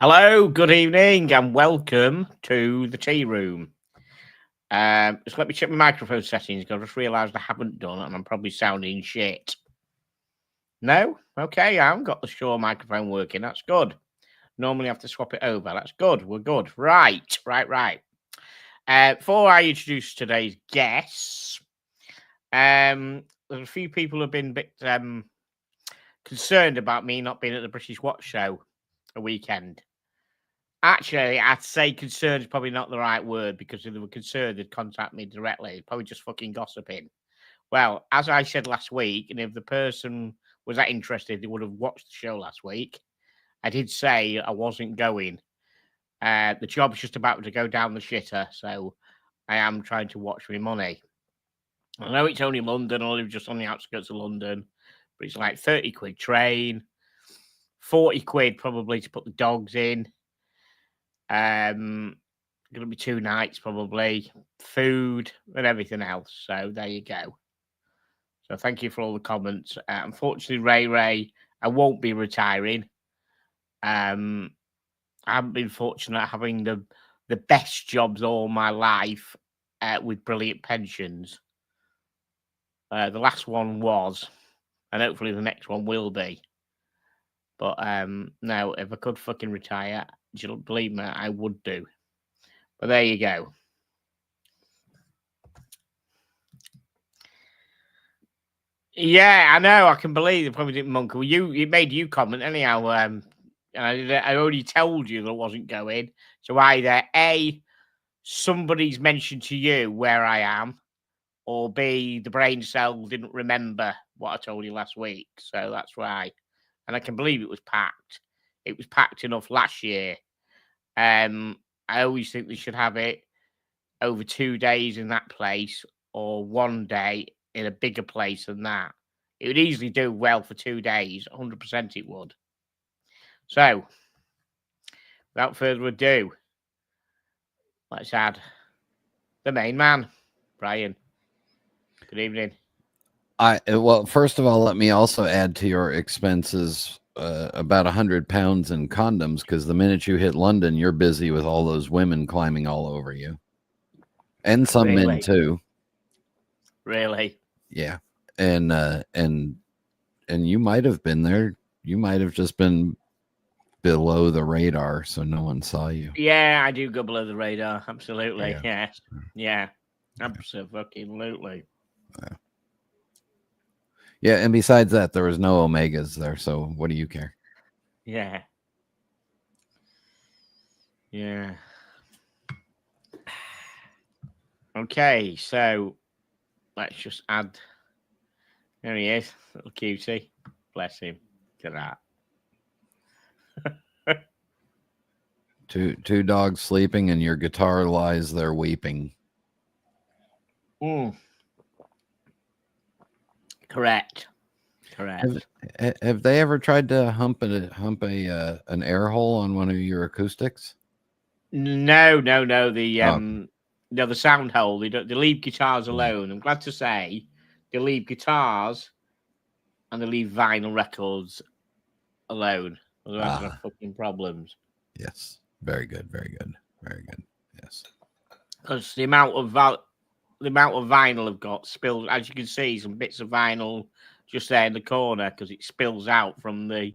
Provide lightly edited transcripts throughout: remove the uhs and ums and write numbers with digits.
Hello, good evening, and welcome to the tea room. Just let me check my microphone settings because I just realised I haven't done, and I'm probably sounding shit. No, okay, I haven't got the Shure microphone working. That's good. Normally, I have to swap it over. That's good. We're good. Right. Before I introduce today's guests, there's a few people who've been a bit concerned about me not being at the British Watch Show a weekend. Actually, I'd say concerned is probably not the right word because if they were concerned, they'd contact me directly. Probably just fucking gossiping. Well, as I said last week, and if the person was that interested, they would have watched the show last week. I did say I wasn't going. The job's just about to go down the shitter, so I am trying to watch my money. I know it's only London, I live just on the outskirts of London, but it's like 30 quid train, 40 quid probably to put the dogs in. Going to be 2 nights probably, food and everything else. So there you go. So thank you for all the comments. Unfortunately, Ray, I won't be retiring. I haven't been fortunate having the best jobs all my life with brilliant pensions. The last one was, and hopefully the next one will be. But no, if I could fucking retire, believe me, I would do. But there you go. Yeah, I know. I can believe it probably didn't monk. Well, it made you comment anyhow. I already told you that I wasn't going. So either A, somebody's mentioned to you where I am, or B, the brain cell didn't remember what I told you last week. So that's why. And I can believe it was packed. It was packed enough last year. I always think they should have it over 2 days in that place or 1 day in a bigger place than that. It would easily do well for 2 days. 100% it would. So, without further ado, let's add the main man, Brian. Good evening. Well, first of all, let me also add to your expenses about 100 pounds in condoms, because the minute you hit London, you're busy with all those women climbing all over you, and some men too. Really? Yeah, and you might have been there. You might have just been below the radar, so no one saw you. Yeah, I do go below the radar. Absolutely. Yeah. Absolutely. Yeah, and besides that, there was no omegas there, so what do you care? Yeah. Okay, so let's just add. There he is, little cutie. Bless him. Look at that. Two dogs sleeping, and your guitar lies there weeping. Correct. Have they ever tried to hump an air hole on one of your acoustics? No. The sound hole. They leave guitars alone. I'm glad to say they leave guitars and they leave vinyl records alone. Otherwise, they have fucking problems. Yes, very good. Yes, because the amount of vinyl I've got spills. As you can see, some bits of vinyl just there in the corner because it spills out from the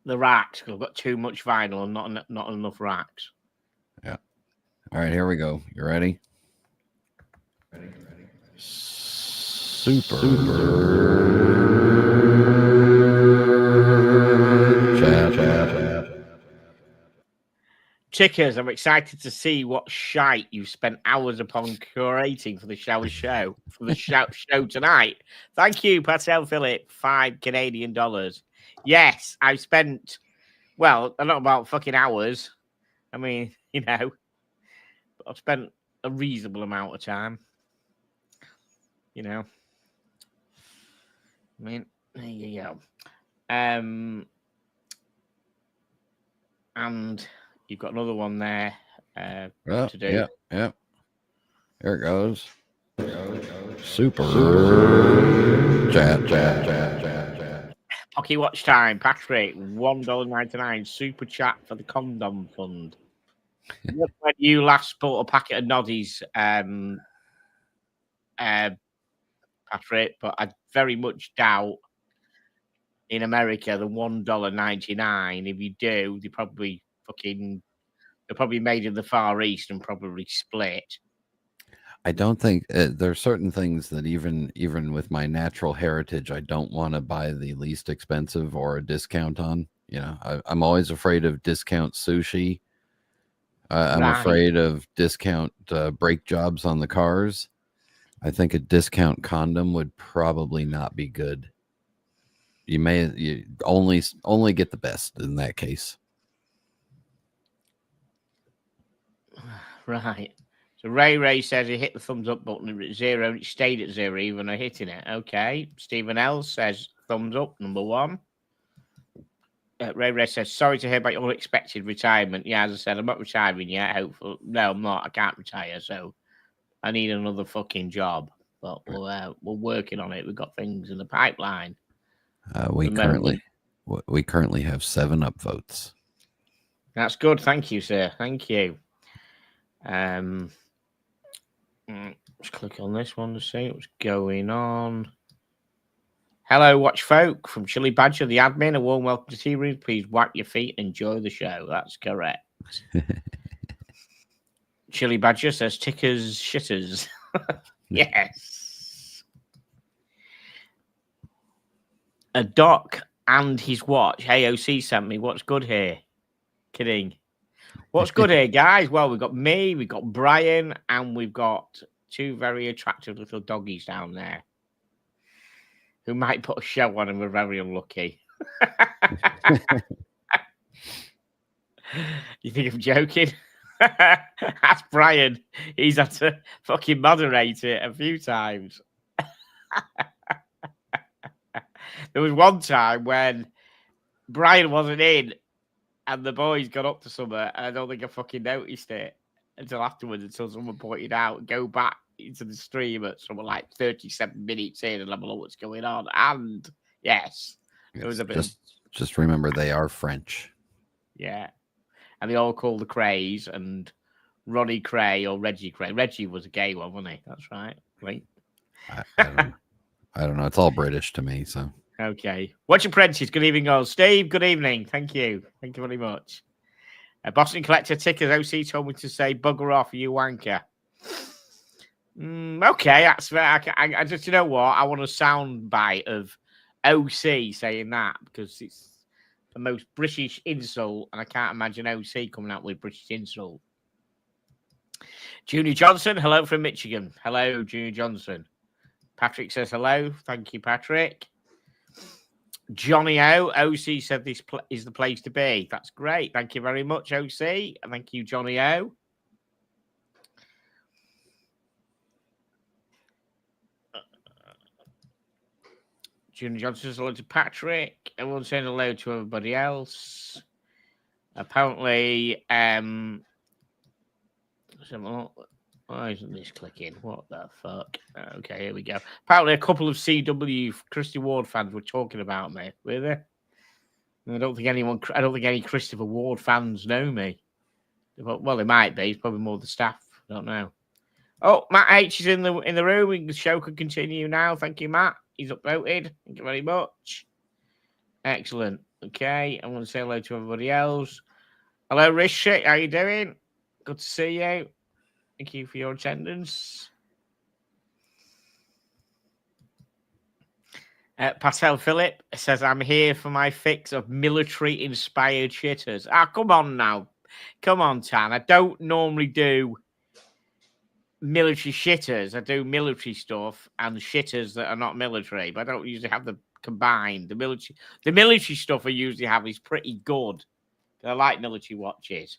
racks. I've got too much vinyl and not enough racks. Yeah. All right, here we go. You ready? Super. Chat. Chickers, I'm excited to see what shite you've spent hours upon curating for the show tonight. Thank you, Patel Phillip, $5 Canadian. Yes, I've spent, well, not about fucking hours. I mean, I've spent a reasonable amount of time. I mean, there you go. And you've got another one there to do. Yeah. There it goes. Super. Chat. Okay, watch time. Patrick, $1.99 super chat for the condom fund. When you last bought a packet of noddies, Patrick, but I very much doubt in America the $1.99. If you do, they're probably made in the Far East and probably split. I don't think there are certain things that even with my natural heritage, I don't want to buy the least expensive or a discount on. You know, I'm always afraid of discount sushi. I'm Right. afraid of discount brake jobs on the cars. I think a discount condom would probably not be good. You only get the best in that case. Right. So Ray says he hit the thumbs up button at 0 and it stayed at 0 even though hitting it. Okay. Stephen L says thumbs up, number 1. Ray says, sorry to hear about your unexpected retirement. Yeah, as I said, I'm not retiring yet. Hopefully. No, I'm not. I can't retire. So I need another fucking job. But we're working on it. We've got things in the pipeline. We currently have 7 upvotes. That's good. Thank you, sir. Thank you. Let's click on this one to see what's going on. Hello, watch folk from Chili Badger, the admin. A warm welcome to Tea Room. Please wipe your feet and enjoy the show. That's correct. Chili Badger says tickers, shitters. Yes. A doc and his watch. AOC sent me. What's good here? Kidding. What's good here, guys? Well, we've got me, we've got Brian, and we've got 2 very attractive little doggies down there who might put a show on, and we're very unlucky. You think I'm joking? That's Brian. He's had to fucking moderate it a few times. There was one time when Brian wasn't in and the boys got up to summer, and I don't think I fucking noticed it until afterwards, until someone pointed out, go back into the stream at somewhere like 37 minutes in and have a look what's going on. And yes, there was a bit. Just remember they are French. Yeah. And they all call the Crays and Ronnie Cray or Reggie Cray. Reggie was a gay one, wasn't he? That's right. Right. I don't know. It's all British to me, so. Okay. Watch Apprentice. Good evening, all. Steve, good evening. Thank you. Thank you very much. Boston Collector Tickers OC told me to say bugger off, you wanker. Okay, that's fair. I just, you know what? I want a sound bite of OC saying that because it's the most British insult, and I can't imagine OC coming out with British insult. Junior Johnson, hello from Michigan. Hello, Junior Johnson. Patrick says hello. Thank you, Patrick. Johnny O, OC said this is the place to be. That's great. Thank you very much, OC. And thank you, Johnny O. Junior Johnson says hello to Patrick. Everyone's saying hello to everybody else. Apparently, why isn't this clicking? What the fuck? Okay, here we go. Apparently, a couple of CW Christy Ward fans were talking about me. Were they? I don't think any Christopher Ward fans know me. Well, they might be. It's probably more the staff. I don't know. Oh, Matt H is in the room. The show can continue now. Thank you, Matt. He's upvoted. Thank you very much. Excellent. Okay, I'm going to say hello to everybody else. Hello, Rishi. How you doing? Good to see you. Thank you for your attendance. Pascal Phillip says, I'm here for my fix of military-inspired shitters. Come on now. Come on, Tan. I don't normally do military shitters. I do military stuff and shitters that are not military, but I don't usually have them combined. The military stuff I usually have is pretty good. I like military watches.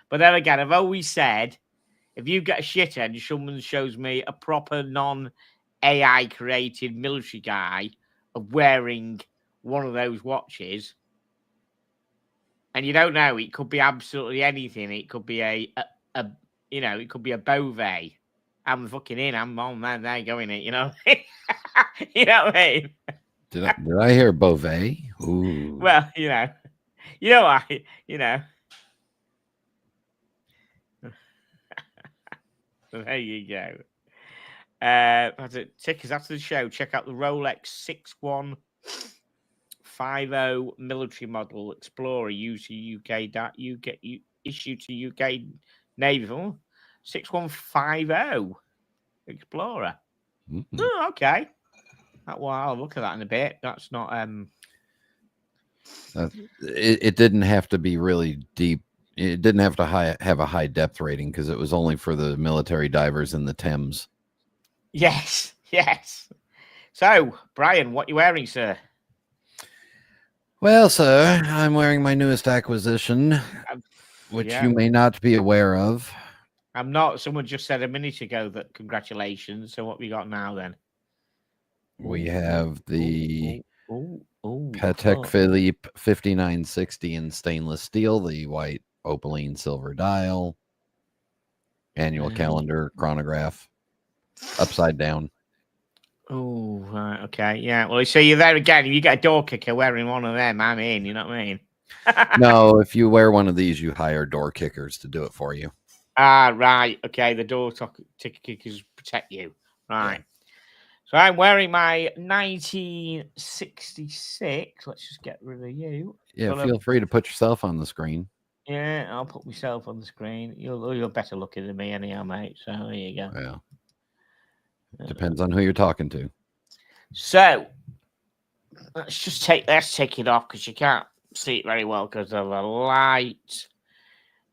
But then again, I've always said, if you get a shitter and someone shows me a proper non-AI created military guy of wearing one of those watches, and you don't know, it could be absolutely anything. It could be it could be a Beauvais. I'm fucking in. I'm on, man. They're going it, you know. You know what I mean? Did I hear Beauvais? Ooh. Well, why, There you go. That's it. Tickets after the show. Check out the Rolex 6150 military model Explorer used to UK issued to UK Navy. 6150 Explorer. Mm-hmm. Oh, okay. I'll look at that in a bit. That's not It didn't have to be really deep. It didn't have to have a high depth rating because it was only for the military divers in the Thames. Yes. So, Brian, what you wearing, sir? Well, sir, I'm wearing my newest acquisition, which you may not be aware of. I'm not. Someone just said a minute ago that congratulations. So what we got now then? We have the Patek Philippe 5960 in stainless steel, the white opaline silver dial, annual calendar, chronograph, upside down. Oh, right, okay, yeah. Well, so you're there again. If you get a door kicker wearing one of them, I'm in. You know what I mean? No, if you wear one of these, you hire door kickers to do it for you. Ah, right. Okay, the door ticker kickers protect you. Right. Yeah. So I'm wearing my 1966. Let's just get rid of you. Yeah, feel free to put yourself on the screen. Yeah, I'll put myself on the screen. You're better looking than me anyhow, mate. So there you go. Yeah. Depends on who you're talking to. So let's take it off because you can't see it very well because of the light.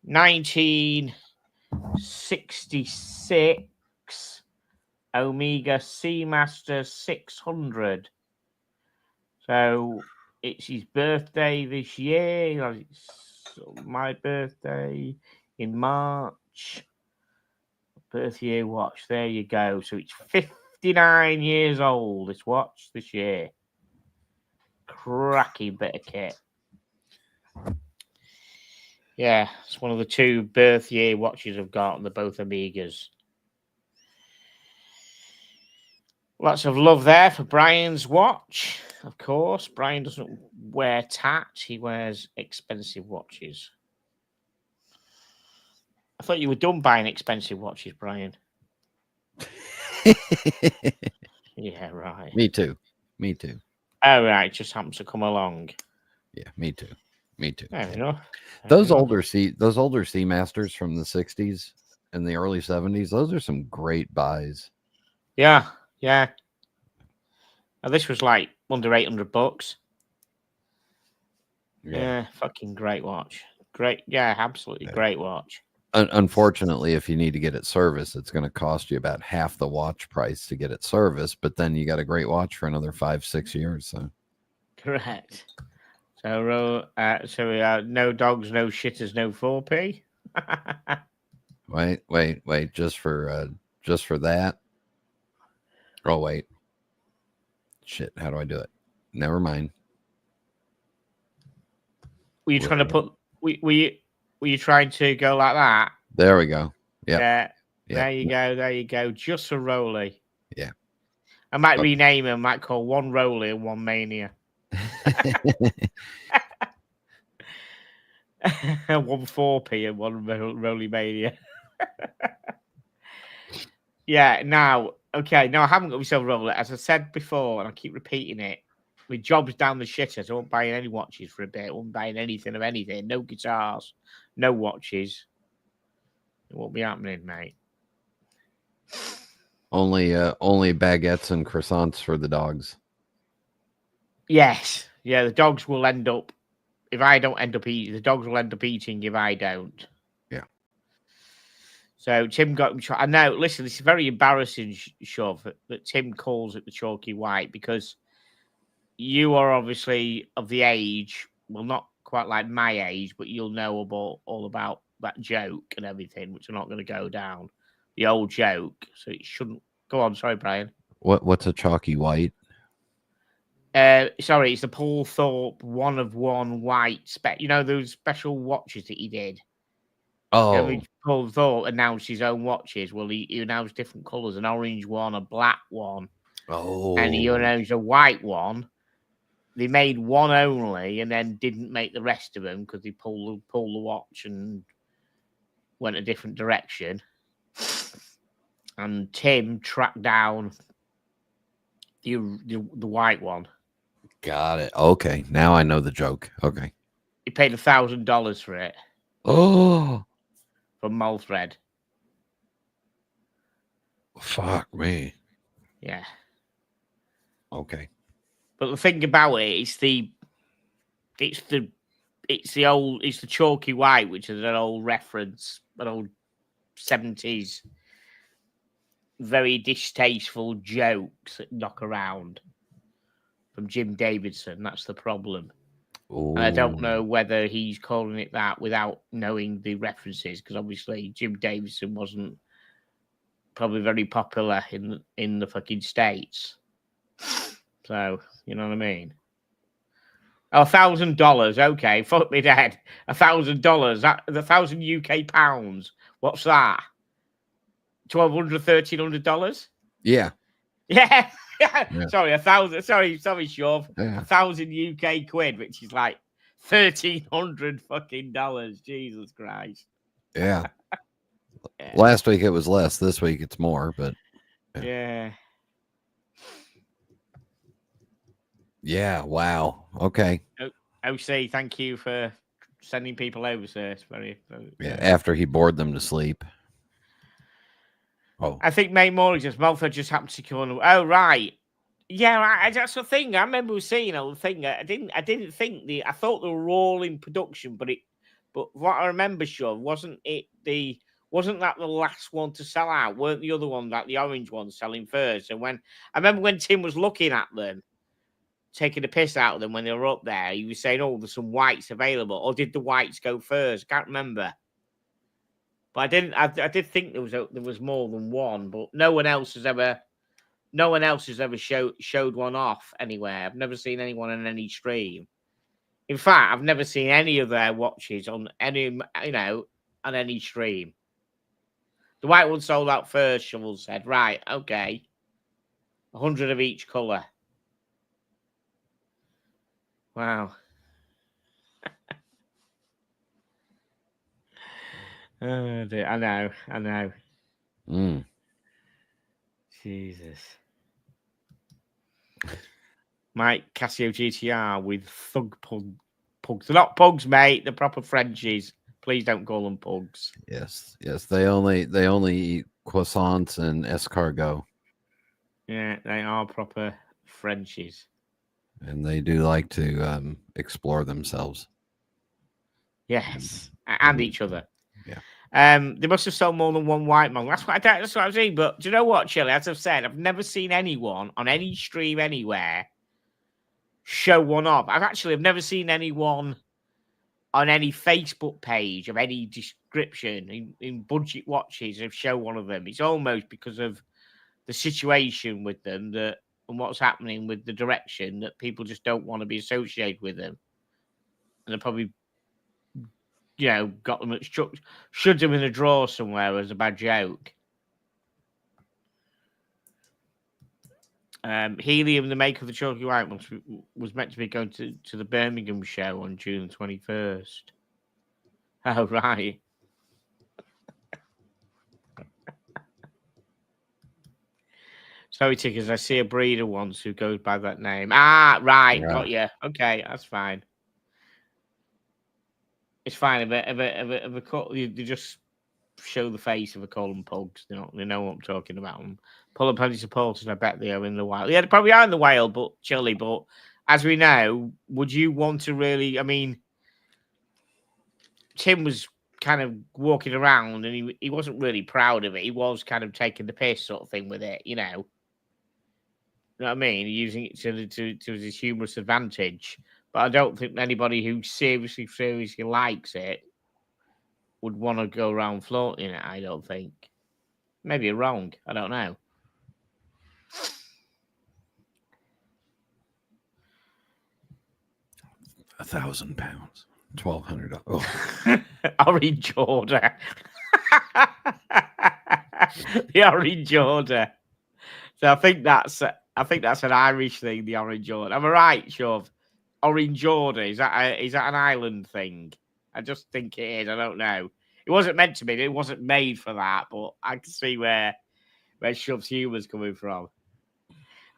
1966 Omega Seamaster 600. So it's his birthday this year. It's my birthday in March. Birth year watch. There you go. So it's 59 years old. This watch this year. Cracking bit of kit. Yeah, it's one of the two birth year watches I've got, and they're both Omegas. Lots of love there for Brian's watch. Of course, Brian doesn't wear tat. He wears expensive watches. I thought you were done buying expensive watches, Brian. Yeah, right. Me too. Oh, right. Just happens to come along. Yeah, me too. Fair enough. Those older Seamasters from the 60s and the early 70s, those are some great buys. Yeah. Now, this was like under $800. Yeah, fucking great watch. Great. Yeah, absolutely great watch. Unfortunately, if you need to get it serviced, it's going to cost you about half the watch price to get it serviced, but then you got a great watch for another 5-6 years. So correct. So no dogs, no shitters, no 4P. wait, just for that. Oh wait, shit! How do I do it? Never mind. Were you trying to put? Were you trying to go like that? There we go. Yeah. There you go. Just a Rolly. Yeah. I might rename him. I might call one Rolly and one Mania. One 4P and one Rolly Mania. Yeah. Now, okay. No, I haven't got myself a Rolly. As I said before, and I keep repeating it. My job's down the shitters. I won't buy any watches for a bit. I won't buy anything of anything. No guitars, no watches. It won't be happening, mate. Only baguettes and croissants for the dogs. Yes. Yeah, the dogs will end up, if I don't end up eating, the dogs will end up eating if I don't. Yeah. So Tim got him. I know, listen, this is very embarrassing, Shove, that Tim calls it the chalky white because you are obviously of the age, well, not quite like my age, but you'll know all about that joke and everything, which are not going to go down. The old joke. So it shouldn't go on. Sorry, Brian. What's a chalky white? Sorry, it's the Paul Thorpe 1 of 1 white spec. You know those special watches that he did. Oh, you know, Paul Thorpe announced his own watches. Well, he announced different colors: an orange one, a black one. Oh, and he announced a white one. they made one only and then didn't make the rest of them because they pulled the watch and went a different direction. And Tim tracked down the white one. Got it. Okay, now I know the joke. Okay. He paid $1,000 for it. Oh, for mole thread. Fuck me. Yeah. Okay. But the thing about it is the chalky white, which is an old reference, an old 70s very distasteful jokes that knock around from Jim Davidson. That's the problem. And I don't know whether he's calling it that without knowing the references, because obviously Jim Davidson wasn't probably very popular in the fucking States. So, you know what I mean? Oh, $1,000. Okay, fuck me dead. $1,000. That the 1,000 UK pounds. What's that? $1,200, $1,300? Yeah. Yeah. Yeah. Sorry, 1,000. Sorry, Shov. Yeah. 1,000 UK quid, which is like $1,300 fucking dollars. Jesus Christ. Yeah. Yeah. Last week it was less. This week it's more, but Yeah. yeah. Wow. Okay. OC, thank you for sending people over, sir. It's very Yeah. After he bored them to sleep. Oh. I think May Morning just Malfoy just happened to secure them. Oh right. Yeah, that's the thing. I remember seeing the thing. I didn't think I thought they were all in production, but what I remember, Sean, wasn't that the last one to sell out? Weren't the other one, like the orange one, selling first? And I remember when Tim was looking at them, taking the piss out of them when they were up there, he was saying, "Oh, there's some whites available," or did the whites go first? I can't remember. But I did think there was more than one, but no one else has ever showed one off anywhere. I've never seen anyone on any stream. In fact, I've never seen any of their watches on any on any stream. The white one sold out first, Shovel said. Right, okay. 100 of each colour. Wow. Oh, dear. I know. Jesus. Mike Casio GTR with thug pugs. They're not pugs, mate. They're proper Frenchies. Please don't call them pugs. Yes. They only eat croissants and escargot. Yeah, they are proper Frenchies. And they do like to explore themselves. Yes, and each other. Yeah. They must have sold more than one white mug. That's what I'm saying. But do you know what, Chili? As I've said, I've never seen anyone on any stream anywhere show one off. I've never seen anyone on any Facebook page of any description in budget watches have show one of them. It's almost because of the situation with them and what's happening with the direction that people just don't want to be associated with them. And they're probably, got them should them in a drawer somewhere as a bad joke. Helium, the maker of the Chalky White, was meant to be going to the Birmingham show on June 21st. Oh, right. Sorry, Tickers, I see a breeder once who goes by that name. Ah, right, yeah. Got you. Okay, that's fine. It's fine. They just show the face of a call them pugs. They know what I'm talking about. Pull up any supporters, I bet they are in the wild. Yeah, they probably are in the wild, but Chile. But as we know, would you want to really? I mean, Tim was kind of walking around and he wasn't really proud of it. He was kind of taking the piss sort of thing with it, You know what I mean? Using it to his humorous advantage. But I don't think anybody who seriously likes it would want to go around flaunting it, I don't think. Maybe you're wrong. I don't know. £1,000. $1,200. Oh. Orange order. The orange order. So I think that's an Irish thing, the orange order. Am I right, Shov? Orange Order? Is that an island thing? I just think it is. I don't know. It wasn't meant to be. It wasn't made for that. But I can see where Shub's humour's coming from.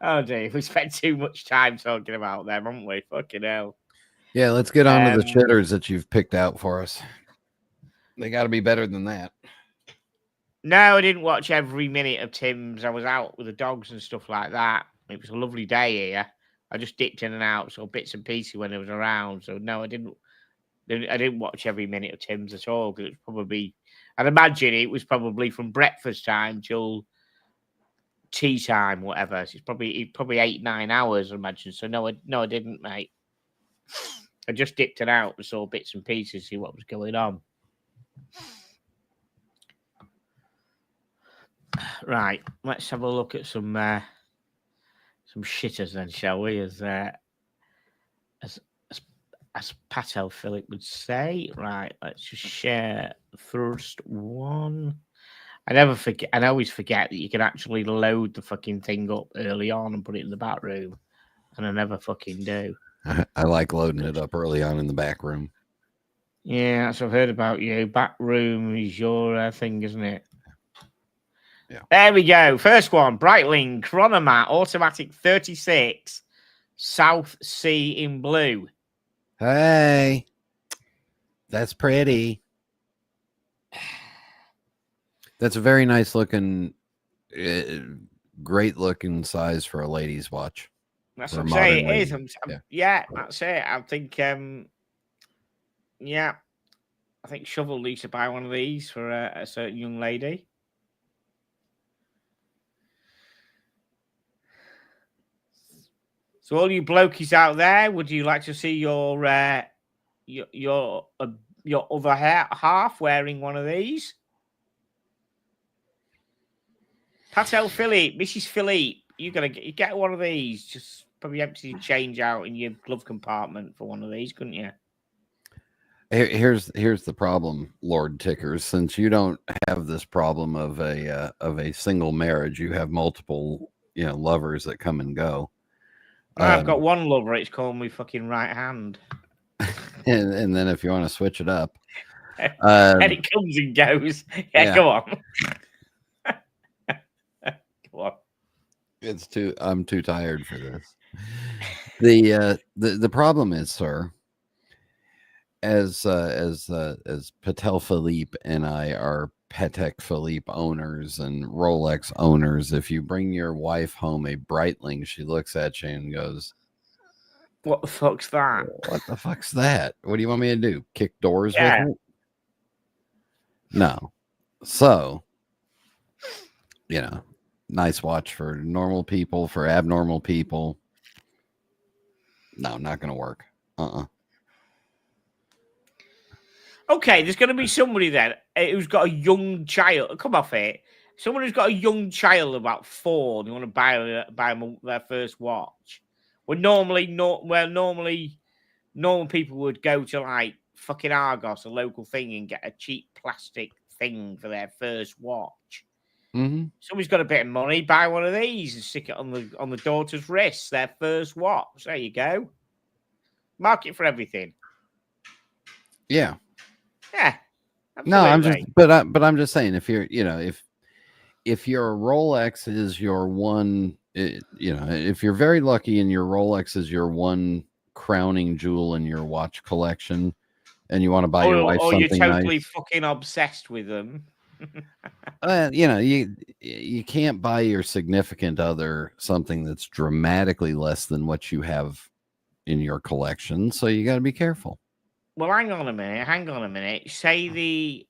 Oh dear, we spent too much time talking about them, haven't we? Fucking hell. Yeah, let's get on to the shitters that you've picked out for us. They got to be better than that. No, I didn't watch every minute of Tim's. I was out with the dogs and stuff like that. It was a lovely day here. I just dipped in and out, so bits and pieces when it was around. So no, I didn't watch every minute of Tim's at all, because it's probably, I'd imagine it was probably from breakfast time till tea time, whatever. So it's probably 8-9 hours, I imagine. So no, I didn't, mate. I just dipped in and out and saw bits and pieces, see what was going on. Right, let's have a look at some shitters then, shall we? As Patel Philip would say. Right, let's just share the first one. I always forget that you can actually load the fucking thing up early on and put it in the back room, and I never fucking do. I like loading it up early on in the back room. Yeah, that's what I've heard about you. Back room is your thing, isn't it? Yeah. There we go. First one, Breitling Chronomat Automatic 36 South Sea in blue. Hey, that's pretty. That's a very nice looking, great looking size for a lady's watch. That's what I'm saying. It is. Yeah, that's it. I think, I think Shovel needs to buy one of these for a certain young lady. So all you blokies out there, would you like to see your other half wearing one of these? Patel Philippe, Mrs. Philippe, you get one of these. Just probably empty your change out in your glove compartment for one of these, couldn't you? Here's the problem, Lord Tickers. Since you don't have this problem of a single marriage, you have multiple lovers that come and go. I've got one lover. It's called my fucking right hand. And then if you want to switch it up, and it comes and goes. Yeah. Go on. Go on. I'm too tired for this. The problem is, sir, as Patel Philippe and I are Patek Philippe owners and Rolex owners, if you bring your wife home a Breitling, she looks at you and goes, "What the fuck's that? What the fuck's that? What do you want me to do? Kick doors with it?" No. So, nice watch for normal people, for abnormal people. No, not going to work. Okay, there's going to be somebody then who's got a young child. Come off it. Someone who's got a young child about 4, they want to buy them their first watch. Normally normal people would go to like fucking Argos, a local thing, and get a cheap plastic thing for their first watch. Mm-hmm. Somebody's got a bit of money, buy one of these and stick it on the daughter's wrist, their first watch. There you go. Market for everything. Yeah. Yeah. Absolutely. No, I'm just saying, if you're, if your Rolex is your one, if you're very lucky and your Rolex is your one crowning jewel in your watch collection, and you want to buy your wife something nice, or you're totally fucking obsessed with them. You can't buy your significant other something that's dramatically less than what you have in your collection, so you got to be careful. Well, hang on a minute. Say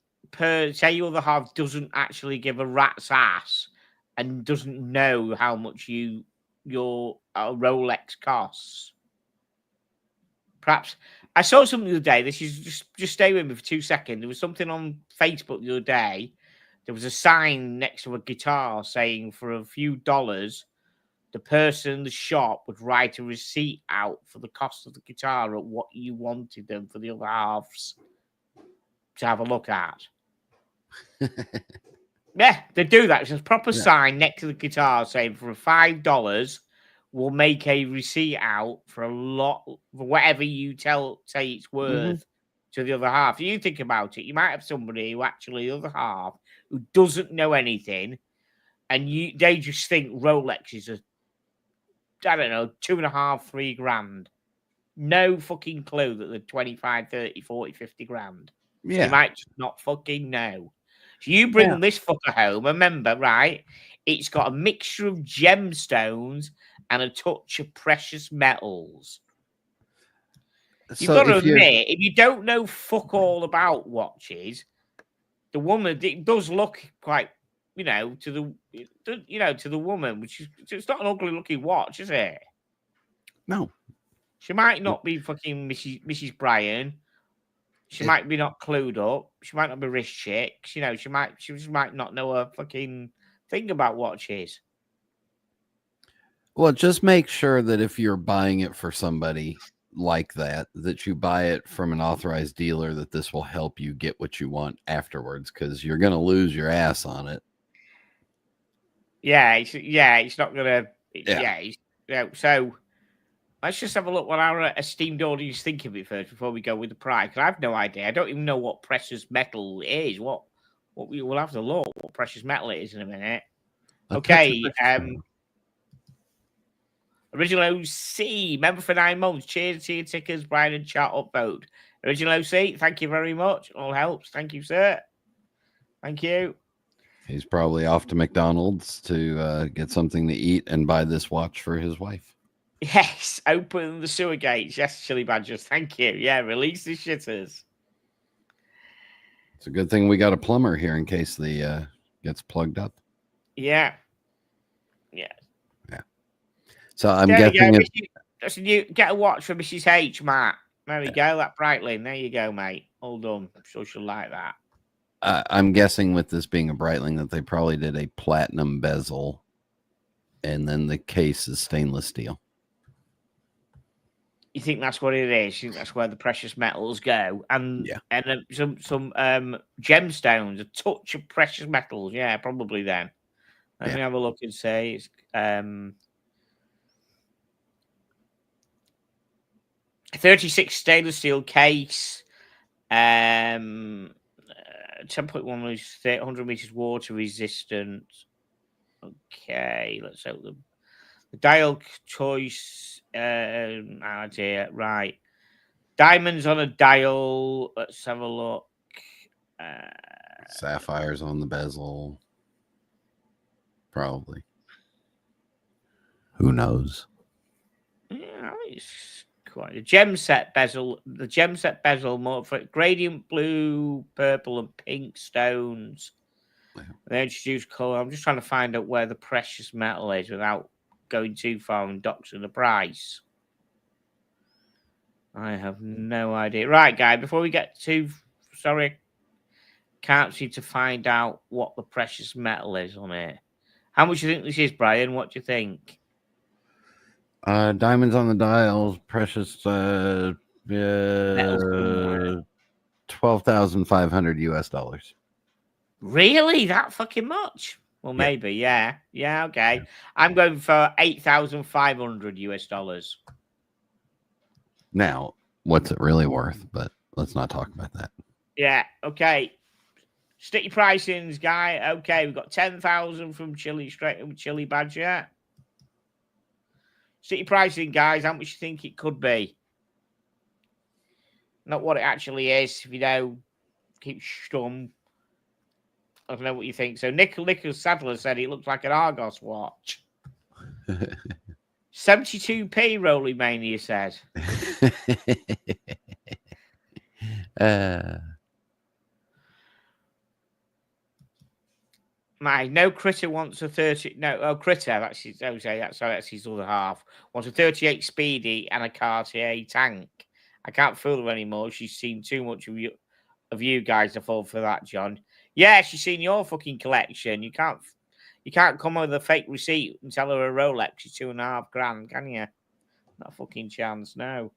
your other half doesn't actually give a rat's ass and doesn't know how much your Rolex costs. Perhaps I saw something the other day. This is just stay with me for 2 seconds. There was something on Facebook the other day. There was a sign next to a guitar saying for a few dollars, the person in the shop would write a receipt out for the cost of the guitar at what you wanted them for the other halves to have a look at. Yeah, they do that. It's a proper sign next to the guitar saying for $5, will make a receipt out for a lot, for whatever you say it's worth to the other half. You think about it, you might have somebody who actually, the other half, who doesn't know anything, and they just think Rolexes are, I don't know, 2.5, 3 grand. No fucking clue that they're 25, 30, 40, 50 grand. Yeah. You might just not fucking know. So you bring this fucker home, remember, right? It's got a mixture of gemstones and a touch of precious metals. You've got to admit, if you don't know fuck all about watches, the woman, it does look quite, to the woman, which is, it's not an ugly looking watch, is it? No. She might not be fucking Mrs. Bryan. She might be not clued up. She might not be rich chicks. She just might not know a fucking thing about watches. Well, just make sure that if you're buying it for somebody like that you buy it from an authorized dealer, that this will help you get what you want afterwards, because you're going to lose your ass on it. It's not going to. So let's just have a look what our esteemed audience think of it first before we go with the price. Because I have no idea. I don't even know what precious metal is. What we will have to look what precious metal it is in a minute. Okay. Original OC, member for 9 months. Cheers to your tickers, Brian and chat upvote. Original OC, thank you very much. All helps. Thank you, sir. Thank you. He's probably off to McDonald's to get something to eat and buy this watch for his wife. Yes, open the sewer gates. Yes, Chili Badgers. Thank you. Yeah, release the shitters. It's a good thing we got a plumber here in case the gets plugged up. Yeah. So I'm guessing you get a watch for Mrs. H, Matt. There we go. That Breitling. There you go, mate. All done. So she'll like that. I'm guessing with this being a Breitling that they probably did a platinum bezel, and then the case is stainless steel. You think that's what it is? You think that's where the precious metals go? And some gemstones, a touch of precious metals. Yeah, probably then. Let me have a look and say it's 36 stainless steel case. 10.1 meters, 100 meters water resistant. Okay, let's hope the dial choice. Idea, right? Diamonds on a dial. Let's have a look. Sapphires on the bezel. Probably. Who knows? Yeah, it's quite a gem set bezel. The gem set bezel more for gradient blue, purple, and pink stones. Yeah. They introduced color. I'm just trying to find out where the precious metal is without going too far and doxing the price. I have no idea. Right, guy, before we get too sorry, can't seem to find out what the precious metal is on it. How much do you think this is, Brian? What do you think? Diamonds on the dials, precious $12,500 US. Really? That fucking much? Well, maybe, yeah. Okay. I'm going for $8,500 US. Now, what's it really worth? But let's not talk about that. Yeah. Okay. Stick your pricings, guy. Okay, we've got 10,000 from Chili straight with Chili Badger. Stick your pricing, guys. How much you think it could be? Not what it actually is. If you know, keep stum. I don't know what you think. So Nicholas Sadler said it looks like an Argos watch. 72p, Rolly Mania said. No Critter wants a 30. No, Critter. That's his other half. Wants a 38 Speedy and a Cartier tank. I can't fool her anymore. She's seen too much of you guys to fall for that, John. Yeah, she's seen your fucking collection. You can't come with a fake receipt and tell her a Rolex is $2.5 grand, can you? Not a fucking chance, no.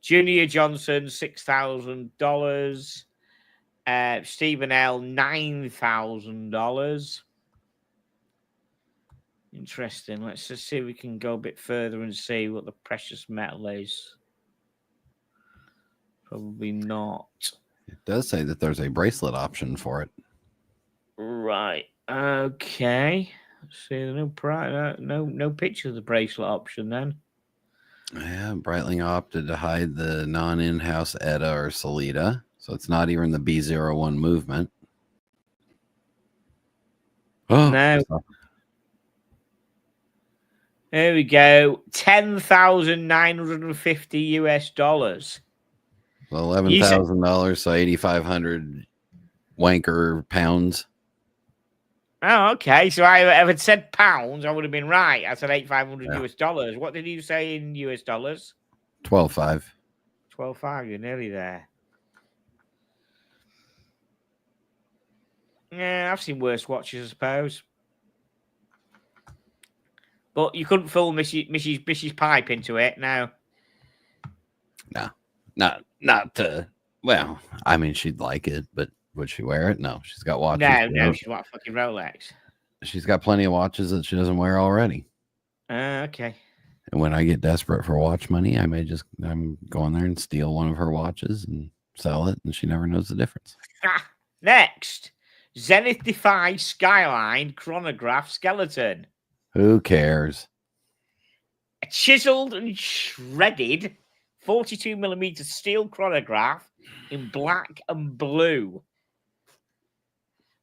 Junior Johnson, $6,000. Stephen L, $9,000. Interesting. Let's just see if we can go a bit further and see what the precious metal is. Probably not. It does say that there's a bracelet option for it. Right. Okay. Let's see. No picture of the bracelet option then. Yeah, Breitling opted to hide the non-in-house ETA or Solida, so it's not even the B01 movement. Oh, No. There we go. $10,950. So $11,000, so 8,500 wanker pounds. Oh, okay. So if it said pounds, I would have been right. I said $8,500 Yeah. US dollars. What did you say in US dollars? 12.5. 12.5. You're nearly there. Yeah, I've seen worse watches, I suppose. But you couldn't fool Mrs. Pipe into it. No. No, not to. Well, I mean, she'd like it, but would she wear it? No, she's got watches. No, she's got a fucking Rolex. She's got plenty of watches that she doesn't wear already. Okay. And when I get desperate for watch money, I'm going there and steal one of her watches and sell it, and she never knows the difference. Next, Zenith Defy Skyline chronograph skeleton. Who cares? A chiseled and shredded 42mm steel chronograph in black and blue.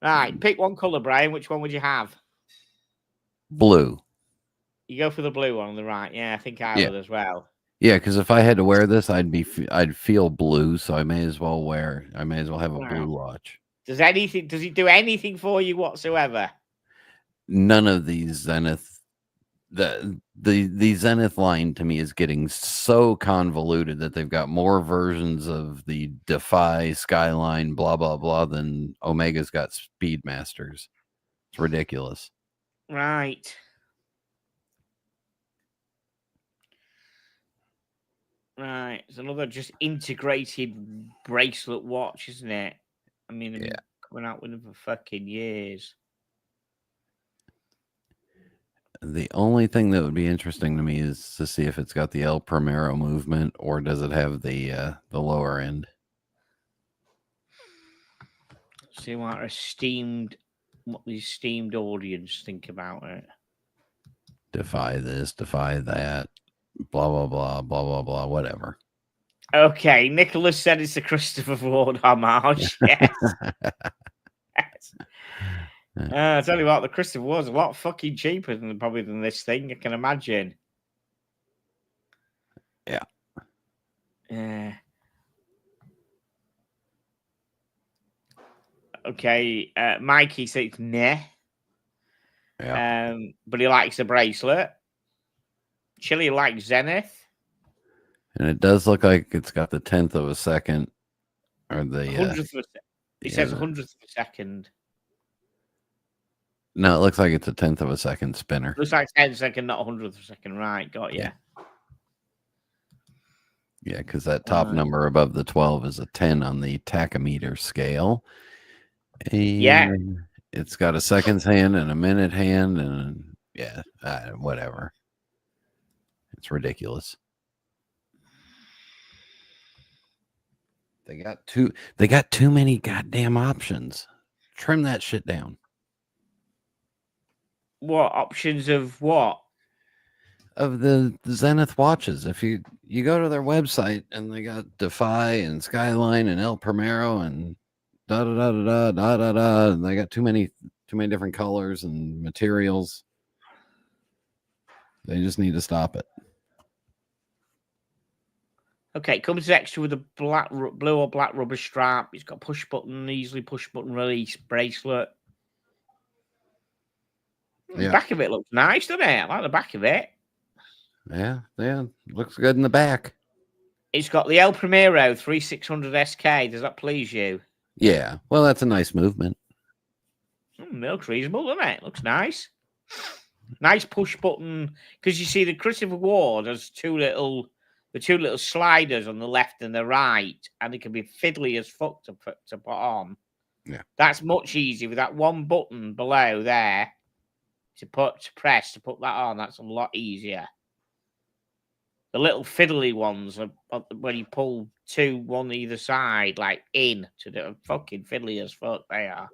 Right, pick one color, Brian. Which one would you have? Blue. You go for the blue one on the right. Yeah, I think I would as well. Yeah, because if I had to wear this, I'd feel blue, so I may as well have a blue watch. Does it do anything for you whatsoever? None of these Zenith. The Zenith line to me is getting so convoluted that they've got more versions of the Defy Skyline blah blah blah than Omega's got Speedmasters. It's ridiculous. Right. Right. It's another just integrated bracelet watch, isn't it? I mean, yeah. Coming out with them for fucking years. The only thing that would be interesting to me is to see if it's got the El Primero movement or does it have the lower end. See what the esteemed audience think about it. Defy this, defy that, blah blah blah, blah blah blah, whatever. Okay, Nicholas said it's a Christopher Ward homage. Yes. Yes. I tell you what, the Christopher Ward's a lot fucking cheaper than this thing. I can imagine. Yeah. Yeah. Okay, Mikey says nah. Yeah. But he likes the bracelet. Chili likes Zenith. And it does look like it's got the 10th of a second, or the 100th of a second. It says 100th of a second. No, it looks like it's a 10th of a second spinner. Looks like 10 second, not 100th of a second. Right, got you. Yeah, because that top number above the 12 is a 10 on the tachometer scale. And it's got a seconds hand and a minute hand, and whatever. It's ridiculous. They got too many goddamn options. Trim that shit down. What options of what? Of the Zenith watches. If you go to their website and they got Defy and Skyline and El Primero and da da da da da da da, and they got too many different colors and materials. They just need to stop it. Okay, it comes extra with a blue or black rubber strap. It's got easily push button release bracelet. The back of it looks nice, doesn't it? I like the back of it. Yeah, looks good in the back. It's got the El Primero 3600 SK. Does that please you? Yeah, well, that's a nice movement. Looks reasonable, doesn't it? Looks nice. Nice push button, because you see the Christopher Ward has the two little sliders on the left and the right, and it can be fiddly as fuck to put on. Yeah, that's much easier with that one button below there. to put that on. That's a lot easier. The little fiddly ones are when you pull two, one either side, like in to the fucking fiddly as fuck they are.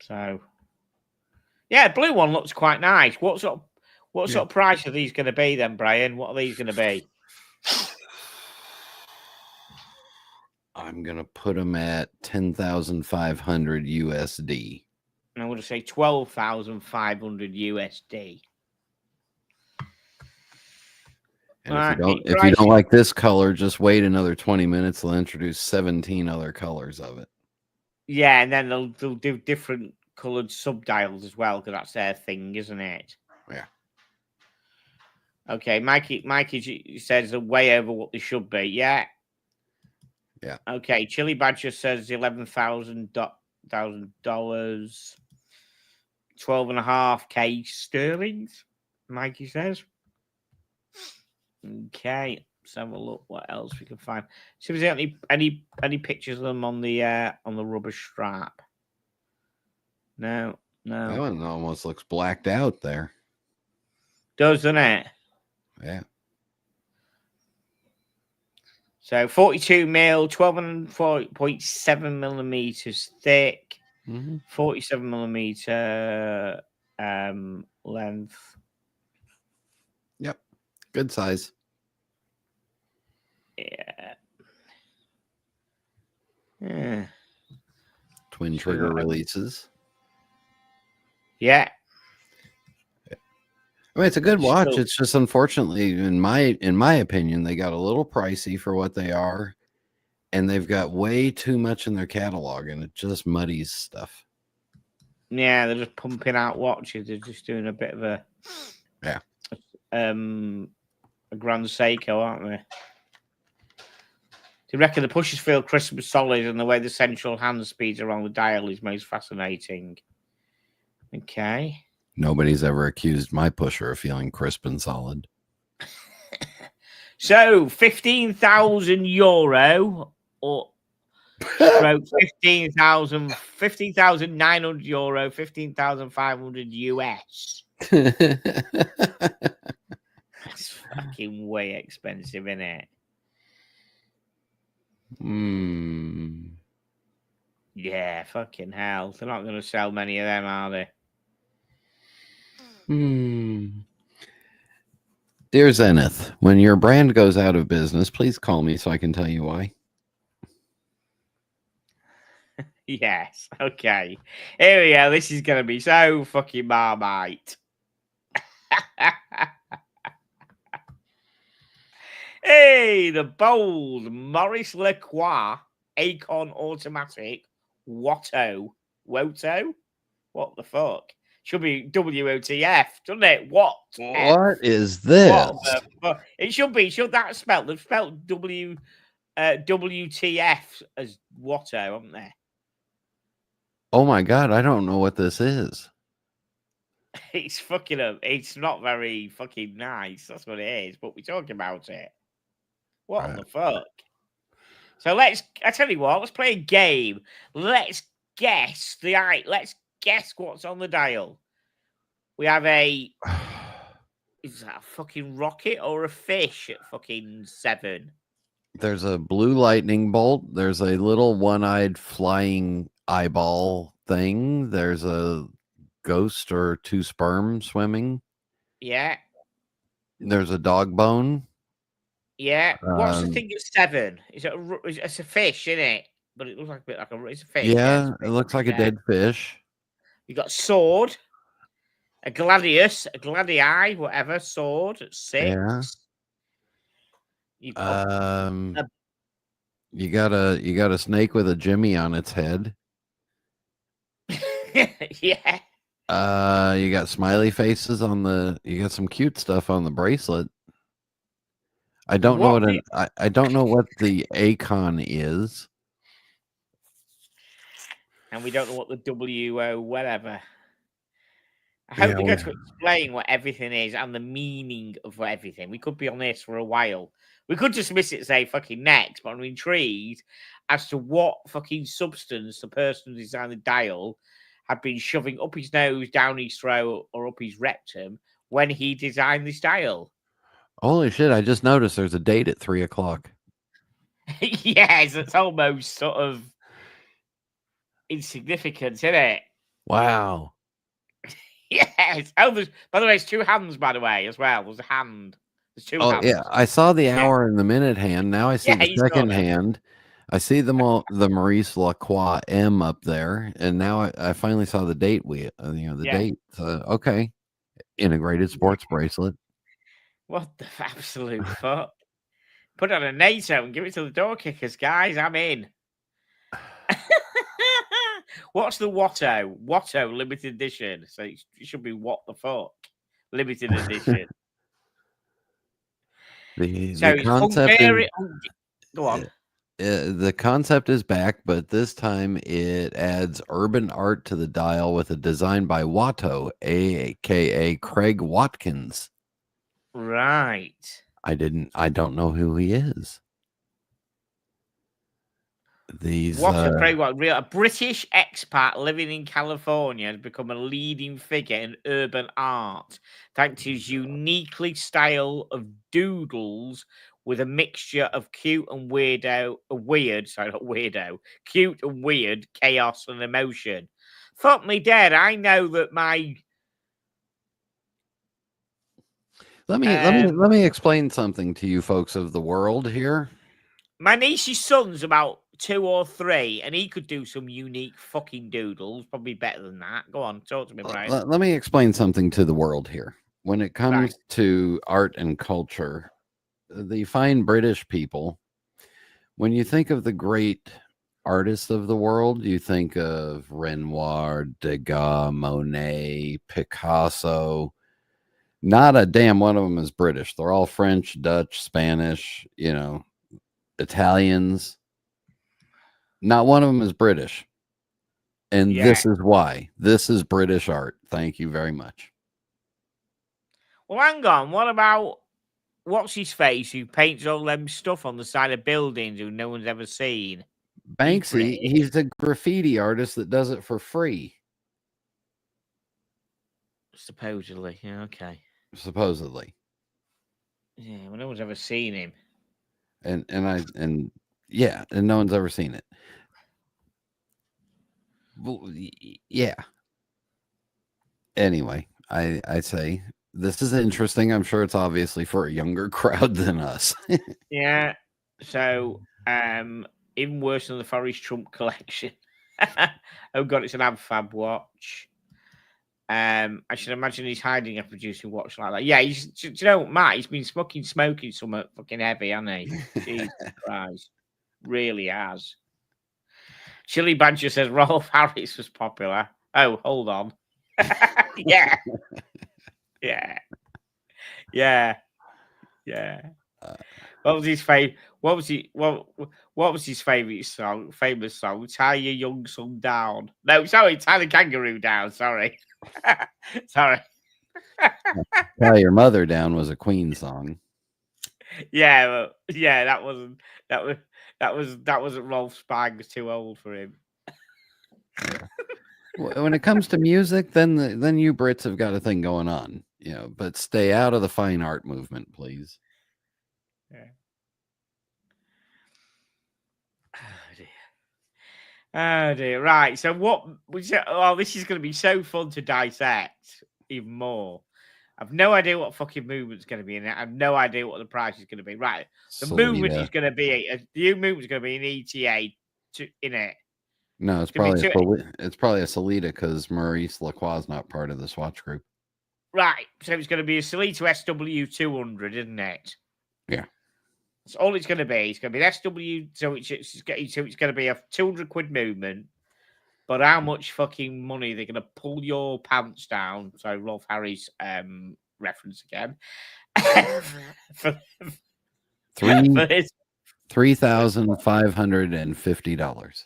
So, yeah, blue one looks quite nice. What sort of price are these going to be then, Brian? What are these going to be? I'm gonna put them at 10,500 USD. And I'm going to say 12,500 USD. And if you don't like this color, just wait another 20 minutes. They'll introduce 17 other colors of it. Yeah, and then they'll do different coloured subdials as well, because that's their thing, isn't it? Yeah. Okay, Mikey says they're way over what they should be. Yeah. Yeah. Okay, Chili Badger says $11,000, $12.5K sterling. Mikey says. Okay, let's have a look what else we can find. See if there's any pictures of them on the rubber strap. No. That one almost looks blacked out there. Doesn't it? Yeah. So 42 mil, 12.7 millimeters thick, 47 millimeter length. Yep. Good size. Yeah. Twin trigger releases. Yeah. I mean, it's a good watch. It's just unfortunately, in my opinion, they got a little pricey for what they are, and they've got way too much in their catalog, and it just muddies stuff. Yeah, they're just pumping out watches. They're just doing a bit of a a Grand Seiko, aren't they? Do you reckon the pushes feel crisp and solid, and the way the central hand speeds around the dial is most fascinating? Okay. Nobody's ever accused my pusher of feeling crisp and solid. So, €15,000 or stroke 15,900 euro, 15,500 US. That's fucking way expensive, isn't it? Yeah, fucking hell. They're not going to sell many of them, are they? Dear Zenith, when your brand goes out of business, please call me so I can tell you why. Yes, okay. Here we go. This is going to be so fucking Marmite. Hey, the bold Maurice Lacroix Acorn Automatic Woto. What the fuck? Should be WOTF, doesn't it? What is this? It should be. That spelled? They've spelled WTF as Watto, haven't they? Oh my god, I don't know what this is. It's fucking up. It's not very fucking nice. That's what it is. But we're talking about it. What the fuck? So I tell you what, let's play a game. Let's guess what's on the dial. We have is that a fucking rocket or a fish at fucking 7? There's a blue lightning bolt. There's a little one-eyed flying eyeball thing. There's a ghost or 2 sperm swimming. Yeah. There's a dog bone. Yeah. What's the thing at 7? It's a fish, isn't it? But it looks like a bit like it's a fish. Yeah, it looks like a dead fish. You got sword, a gladius, a gladii, whatever, sword at 6. Yeah. You got a snake with a Jimmy on its head. Yeah. You got smiley faces you got some cute stuff on the bracelet. I don't know I don't know what the Acon is. And we don't know what the WO whatever. I hope they go to explain what everything is and the meaning of everything. We could be on this for a while. We could just miss it and say fucking next, but I'm intrigued as to what fucking substance the person who designed the dial had been shoving up his nose, down his throat, or up his rectum when he designed the style. Holy shit! I just noticed there's a date at 3:00. Yes, it's almost sort of insignificant, isn't it? Wow. Yes. Oh, by the way, it's 2 hands, by the way, as well. There's a hand. There's 2 Oh hands. yeah, I saw the Yeah. hour and the minute hand. Now I see Yeah, the you saw second that. hand. I see the Maurice Lacroix M up there, and now I finally saw the date. The Yeah. date. Okay, integrated sports bracelet. What the absolute fuck? Put it on a NATO and give it to the door kickers, guys. I'm in. What's the Watto? Watto limited edition. So it should be what the fuck limited edition. The So it's concept Hungary. is Go on. the concept is back, but this time it adds urban art to the dial with a design by Watto, aka Craig Watkins. Right. I don't know who he is. A British expat living in California has become a leading figure in urban art thanks to his uniquely style of doodles with a mixture of cute and weird, cute and weird chaos and emotion. Fuck me dead. I know that Let me explain something to you folks of the world here. my niece's son's about 2 or 3, and he could do some unique fucking doodles. Probably better than that. Go on, talk to me, Brian. Let me explain something to the world here. When it comes to art and culture, the fine British people, when you think of the great artists of the world, you think of Renoir, Degas, Monet, Picasso. Not a damn one of them is British. They're all French, Dutch, Spanish, Italians. Not one of them is British. And this is why. This is British art. Thank you very much. Well, hang on. What about what's his face who paints all them stuff on the side of buildings who no one's ever seen? Banksy, he's a graffiti artist that does it for free. Supposedly. Yeah, okay. Supposedly. Yeah, well, no one's ever seen him. And no one's ever seen it. Well, yeah. Anyway, I say this is interesting. I'm sure it's obviously for a younger crowd than us. Yeah. So, even worse than the Forest Trump collection. Oh god, it's an Abfab watch. I should imagine he's hiding a producing watch like that. Yeah, Matt, he's been smoking something fucking heavy, hasn't he? Jesus Christ. Really has. Chili Badger says Rolf Harris was popular. Oh, hold on. Yeah. Yeah. Yeah. Yeah. What was his favorite? What was his favorite song? Famous song? Tie Your Young Son Down. No, sorry, Tie the Kangaroo Down. Sorry. Sorry. Tie Your Mother Down was a Queen song. Yeah, that wasn't Rolf Spang was too old for him. When it comes to music, then you Brits have got a thing going on, but stay out of the fine art movement, please. Yeah. Oh dear. Right. So this is going to be so fun to dissect even more. I've no idea what fucking movement's going to be in it. I have no idea what the price is going to be. Right. The movement is going to be the movement is going to be an ETA in it. No, it's probably a Sellita because Maurice Lacroix is not part of the Swatch group. Right. So it's going to be a Sellita SW200, isn't it? Yeah. That's all it's going to be. It's going to be an SW. So it's going to be a 200 quid movement. But how much fucking money they're going to pull your pants down? So Rolf Harris reference again. $3,550.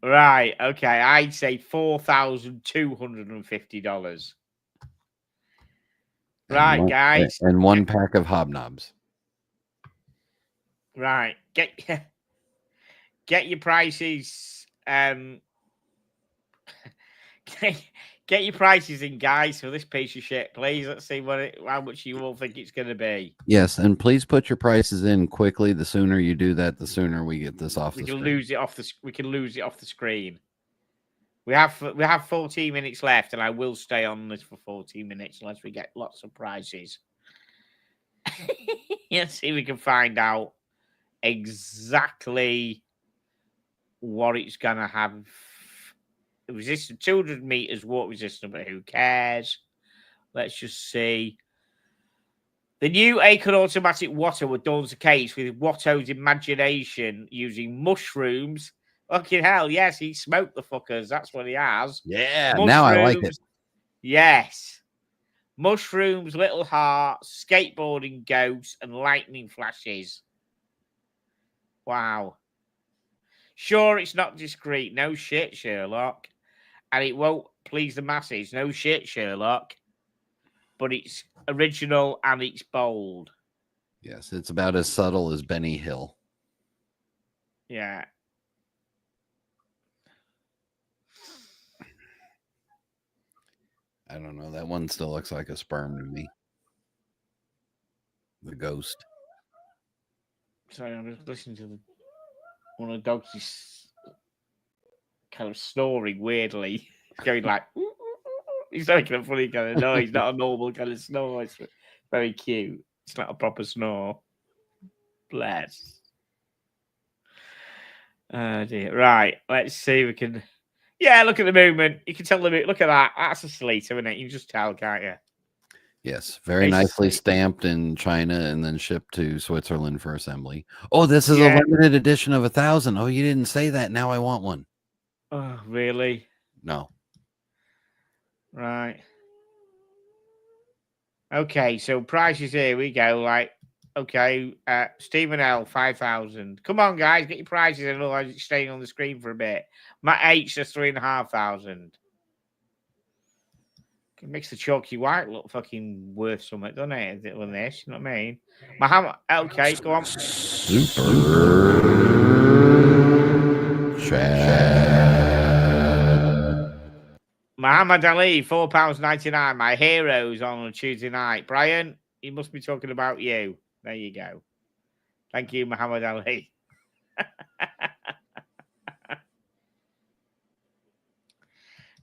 Right. Okay. I'd say $4,250. Right, guys. And one pack of hobnobs. Right. Get your prices. Get your prices in, guys, for this piece of shit, please. Let's see how much you all think it's going to be. Yes, and please put your prices in quickly. The sooner you do that, the sooner we get this off the screen. We can lose it off the screen. We have 14 minutes left, and I will stay on this for 14 minutes unless we get lots of prizes. Let's see if we can find out exactly what it's gonna have. Resistant 200 meters water resistant, but who cares? Let's just see. The new Acorn automatic Watto adorns the case with Watto's imagination using mushrooms. Fucking hell, yes, he smoked the fuckers. That's what he has. Yeah, now I like it. Yes. Mushrooms, little hearts, skateboarding ghosts, and lightning flashes. Wow. Sure, it's not discreet. No shit, Sherlock. And it won't please the masses. No shit, Sherlock. But it's original and it's bold. Yes, it's about as subtle as Benny Hill. Yeah. I don't know. That one still looks like a sperm to me. The ghost. Sorry, I'm just listening to one of the dogs is kind of snoring weirdly. He's going like, he's making a funny kind of noise, not a normal kind of snore. It's very cute. It's not a proper snore. Bless. Oh dear. Right, let's see if we can. Yeah, look at the movement. You can tell the look at that. That's a Salita, isn't it? You can just tell, can't you? Yes, very nicely stamped in China and then shipped to Switzerland for assembly. Oh, this is a limited edition of 1,000. Oh, you didn't say that. Now I want one. Oh, really? No. Right. Okay, so prices here we go. Like, okay, Stephen L, 5,000. Come on, guys, get your prices in, otherwise it's staying on the screen for a bit. Matt H is 3,500. It makes the chalky white look fucking worth something, doesn't it? On this, you know what I mean? Muhammad, okay, go on. Super chat. Muhammad Ali, £4.99. My heroes on a Tuesday night. Brian, he must be talking about you. There you go. Thank you, Muhammad Ali.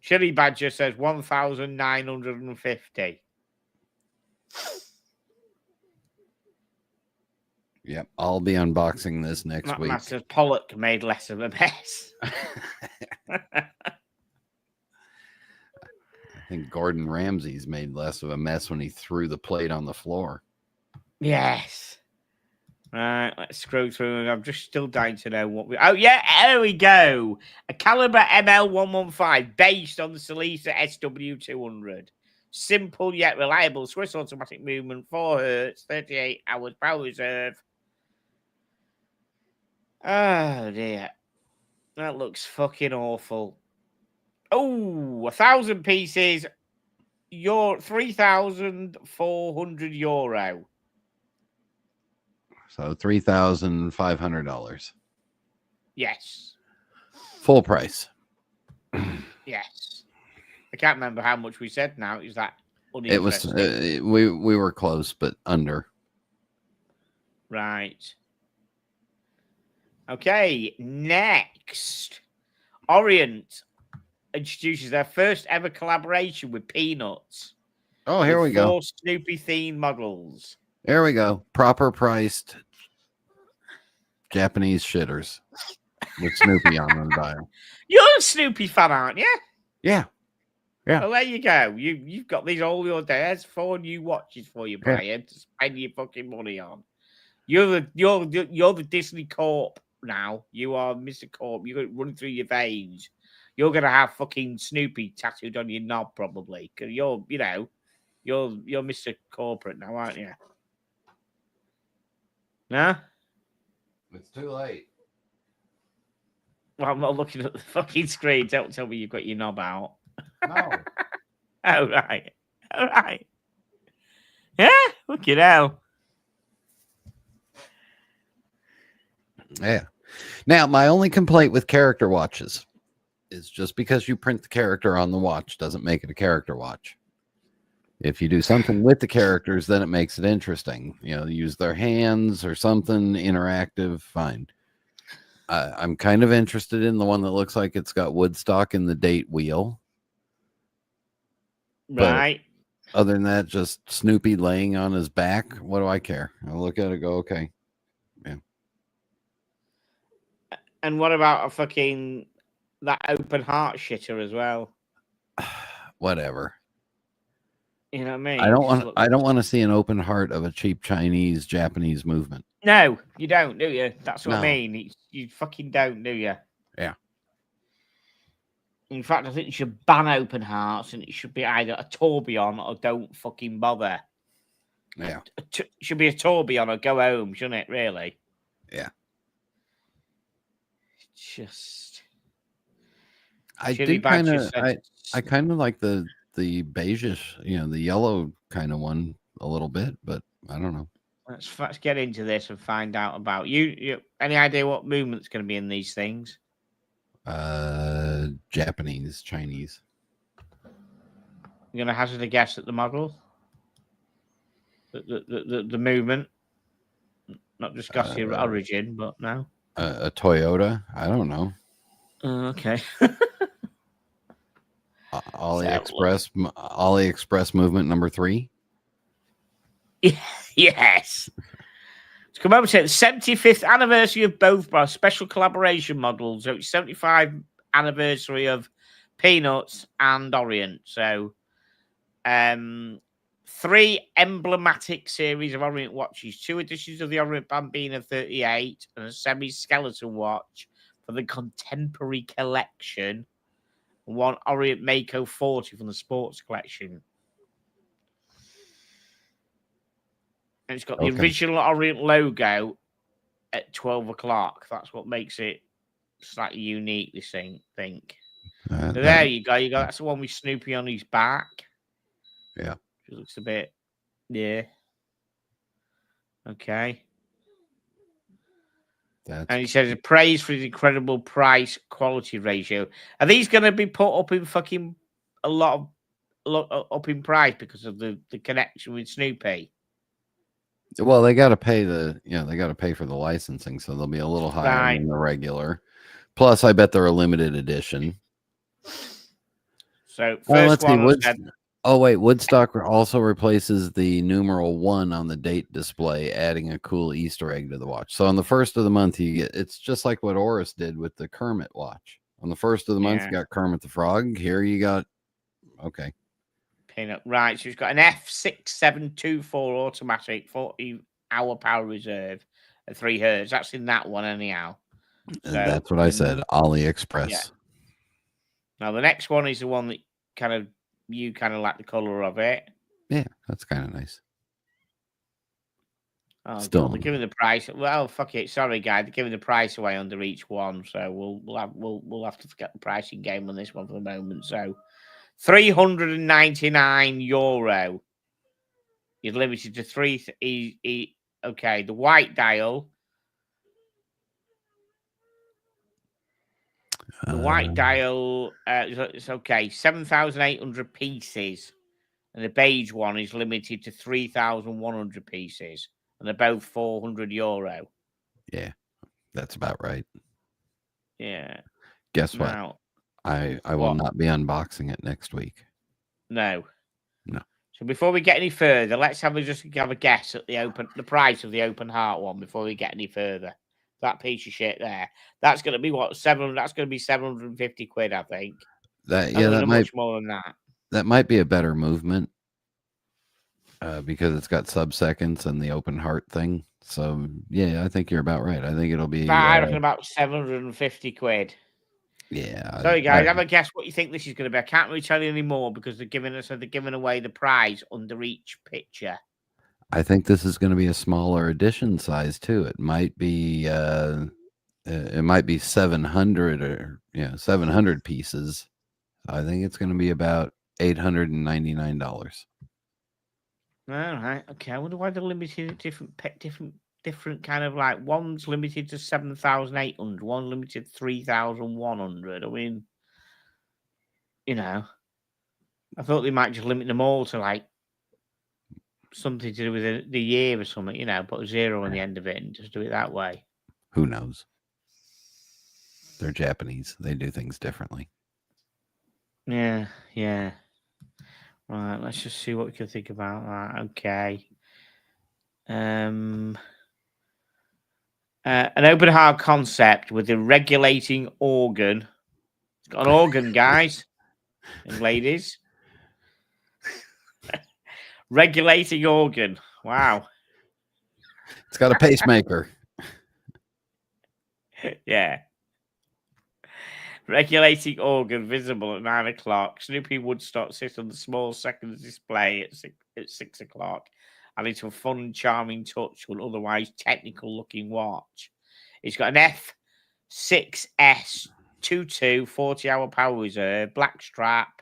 Chili Badger says 1,950. Yep, I'll be unboxing this next week. Master Pollock made less of a mess. I think Gordon Ramsay's made less of a mess when he threw the plate on the floor. Yes. Right, let's scroll through. I'm just still dying to know what we. Oh yeah, there we go. A Caliber ML115 based on the Salita SW200. Simple yet reliable Swiss automatic movement, 4 hertz, 38 hours power reserve. Oh dear, that looks fucking awful. Oh, 1,000 pieces. Your €3,400. So $3,500. Yes. Full price. Yes. I can't remember how much we said now. Is that it was we were close, but under. Right. Okay, next. Orient introduces their first ever collaboration with Peanuts. Oh, here we go. 4 Snoopy themed models. There we go. Proper priced Japanese shitters with Snoopy on the dial. You're a Snoopy fan, aren't you? Yeah. Yeah. Well, there you go. You've got these all your day. There's 4 new watches for you, Brian, to spend your fucking money on. You're the Disney Corp now. You are Mr. Corp. You're going to run through your veins. You're going to have fucking Snoopy tattooed on your knob, probably. Because you're Mr. Corporate now, aren't you? No? It's too late. Well, I'm not looking at the fucking screen. Don't tell me you've got your knob out. No. Oh, right. All right. Yeah? Look at hell. Yeah. Now, my only complaint with character watches is just because you print the character on the watch doesn't make it a character watch. If you do something with the characters, then it makes it interesting. Use their hands or something interactive, fine. I'm kind of interested in the one that looks like it's got Woodstock in the date wheel. Right. But other than that, just Snoopy laying on his back. What do I care? I look at it, go, okay. Yeah. And what about that open heart shitter as well? Whatever. You know what I mean? I don't want to see an open heart of a cheap Chinese Japanese movement. No, you don't, do you? That's what No. I mean. You fucking don't, do you? Yeah. In fact, I think you should ban open hearts, and it should be either a tourbillon or don't fucking bother. Yeah. It should be a tourbillon or go home, shouldn't it? Really? Yeah. Just. I do kind of. I kind of like the beigeish, the yellow kind of one a little bit, but I don't know. Let's get into this and find out about you. Any idea what movement's going to be in these things? Japanese, Chinese. You're going to hazard a guess at the model, the movement, not just Gossi origin, but no. A Toyota. I don't know. Okay. AliExpress movement number 3. Yes. To commemorate the 75th anniversary of both by special collaboration models. So it's 75th anniversary of Peanuts and Orient. So 3 emblematic series of Orient watches, 2 editions of the Orient Bambina 38 and a semi-skeleton watch for the contemporary collection. 1 Orient Mako 40 from the sports collection. And it's got the original Orient logo at 12 o'clock. That's what makes it slightly unique, this thing, I think. So there you go. That's the one with Snoopy on his back. Yeah. It looks a bit, yeah. Okay. And he says, praise for his incredible price quality ratio. Are these going to be put up in fucking a lot up in price because of the connection with Snoopy? Well, they got to pay they got to pay for the licensing, so they'll be a little higher than the regular. Plus, I bet they're a limited edition. So first Woodstock also replaces the numeral 1 on the date display, adding a cool Easter egg to the watch. So on the first of the month, it's just like what Oris did with the Kermit watch. On the first of the month, you got Kermit the Frog. Here you got Peanut. Right, so he's got an F6724 automatic 40-hour power reserve at 3 hertz. That's in that one anyhow. So, that's what I said. AliExpress. Yeah. Now the next one is the one that you kind of like the color of it. Yeah, that's kind of nice. Oh, still, they're giving the price. Well, fuck it. Sorry, guys, they're giving the price away under each one, so we'll have to forget the pricing game on this one for the moment. So. €399. You're limited to 3. Okay, the white dial. The white dial. It's okay. 7,800 pieces, and the beige one is limited to 3,100 pieces, and they're both €400. Yeah, that's about right. Yeah. Guess what? Now, I will not be unboxing it next week. No. So before we get any further, let's have a guess at the price of the open heart one before we get any further. That piece of shit there. That's going to be what? That's going to be 750 quid, I think. That might much more than that. That might be a better movement because it's got sub-seconds and the open heart thing. So yeah, I think you're about right. I think it'll be. I reckon about 750 quid. Yeah. Sorry, guys. Have a guess what you think this is going to be. I can't really tell you anymore because they're giving away the prize under each picture. I think this is going to be a smaller edition size too. It might be 700 or 700 pieces. I think it's going to be about $899. All right. Okay. I wonder why they're limited at different kind of like one's limited to 7,800, one limited 3,100. I mean, I thought they might just limit them all to like something to do with the year or something, put a 0 on the end of it and just do it that way. Who knows? They're Japanese. They do things differently. Yeah. Right, let's just see what we can think about that. Okay. An open heart concept with a regulating organ. It's got an organ, guys and ladies. Regulating organ. Wow. It's got a pacemaker. Yeah. Regulating organ visible at 9 o'clock. Snoopy Woodstock sits on the small seconds display at 6 o'clock. And it's a fun and charming touch to an otherwise technical looking watch. It's got an F6S 22 40-hour power reserve, black strap,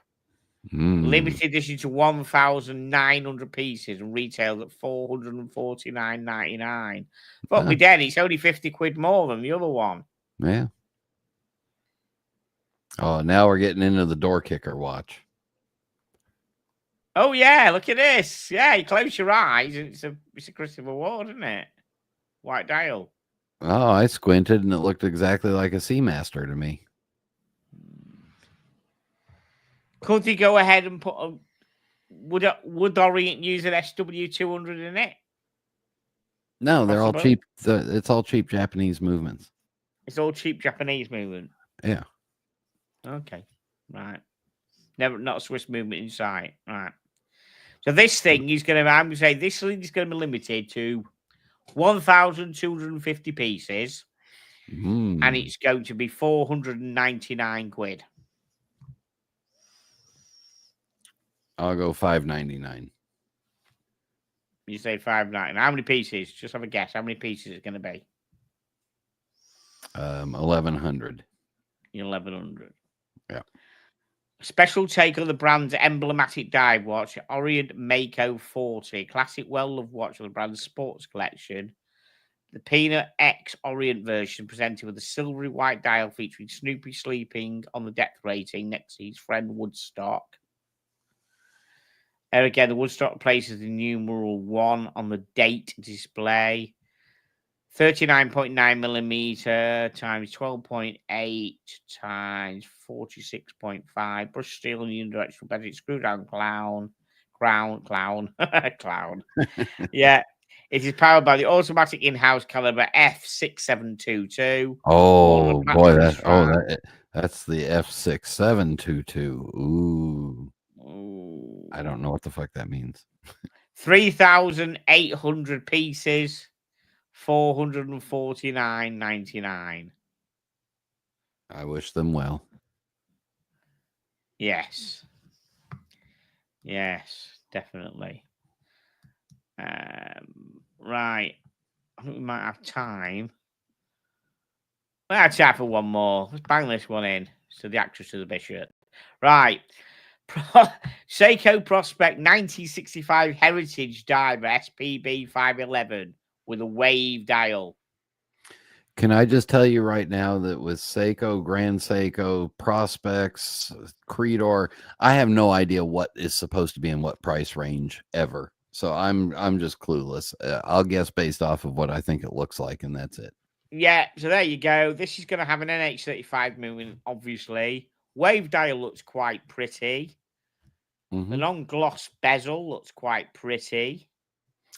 limited edition to 1,900 pieces and retailed at $449.99. Fuck me dead, it's only 50 quid more than the other one. Yeah. Oh, now we're getting into the door kicker watch. Oh yeah, look at this. Yeah, you close your eyes and it's a Christopher Ward, isn't it? White dial. Oh, I squinted and it looked exactly like a Seamaster to me. Could they go ahead and put a would Orient use an SW200 in it? No, they're all cheap. It's all cheap Japanese movements. It's all cheap Japanese movement. Yeah. Okay. Right. Not a Swiss movement in sight. Right. So this thing is going to, I'm going to say this thing is going to be limited to 1,250 pieces. And it's going to be 499 quid. I'll go $5.99. You say $5.99. How many pieces? Just have a guess. How many pieces is it going to be? 1,100. 1,100. Yeah. Special take on the brand's emblematic dive watch, Orient Mako 40, classic, well-loved watch of the brand's sports collection. The Peanut X Orient version presented with a silvery white dial featuring Snoopy sleeping on the depth rating next to his friend Woodstock. There again, the Woodstock places the numeral 1 on the date display. 39.9 millimeter times 12.8 times 46.5 brush steel and unidirectional bedded screw down clown. Yeah, it is powered by the automatic in-house caliber F6722. Oh boy, that's the F6722. Ooh, I don't know what the fuck that means. 3,800 pieces. $449.99. I wish them well. Yes, definitely. Right. I think we might have time. I have time for one more. Let's bang this one in. So the actress to the bishop. Right. Seiko Prospect 1965 Heritage Diver SPB 511 with a wave dial. Can I just tell you right now that with Seiko, Grand Seiko, Prospects, Creedor, I have no idea what is supposed to be in what price range ever. So I'm just clueless. I'll guess based off of what I think it looks like, and that's it. Yeah, so there you go. This is going to have an NH35 movement, obviously. Wave dial looks quite pretty. The non-gloss bezel looks quite pretty.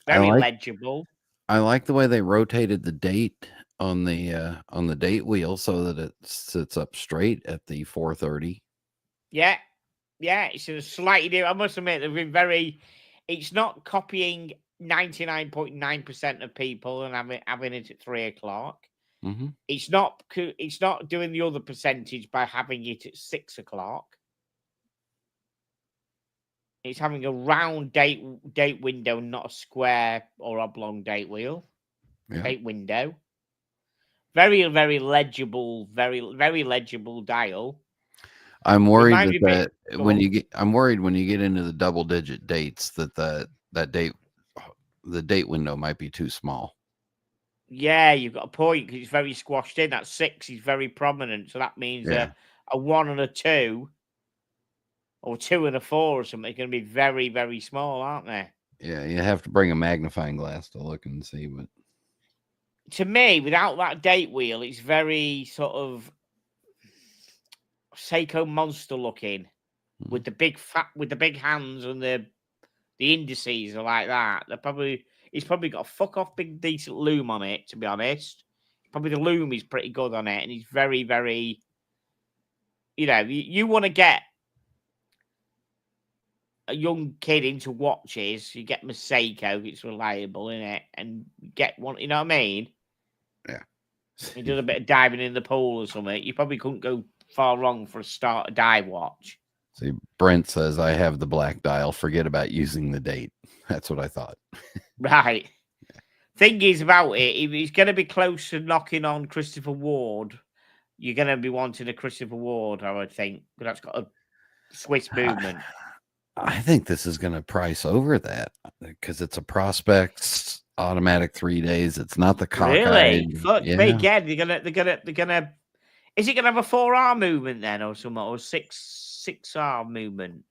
Very legible. I like the way they rotated the date on the date wheel so that it sits up straight at the 4:30. Yeah, it's a slightly different. I must admit, they've been very. It's not copying 99.9% of people and having it at 3 o'clock. It's not doing the other percentage by having it at 6 o'clock. It's having a round date window, not a square or oblong date wheel. Yeah. Date window. Very, very legible, very, very legible dial. I'm worried I'm worried when you get into the double-digit dates that the date window might be too small. Yeah, you've got a point because it's very squashed in. That 6 is very prominent, so that means a 1 and a 2 or 2 and a 4 or something, they're going to be very, very small, aren't they? Yeah, you have to bring a magnifying glass to look and see. But to me, without that date wheel, it's very sort of Seiko monster looking with the big hands and the indices are like that. He's probably got a fuck off big decent loom on it, to be honest. Probably the loom is pretty good on it, and he's very, very, you want to get a young kid into watches, you get Seiko, it's reliable, in it, and get one, you know what I mean? Yeah. He does a bit of diving in the pool or something. You probably couldn't go far wrong for a start a dive watch. See, Brent says I have the black dial. Forget about using the date. That's what I thought. Right. Yeah. Thing is about it, if he's going to be close to knocking on Christopher Ward, you're going to be wanting a Christopher Ward, I would think, but that's got a Swiss movement. I think this is going to price over that because it's a Prospects automatic 3 days. It's not the cockeyed. Really? Fuck me again. They're gonna. Is it gonna have a 4R movement then, or something, or 6R movement?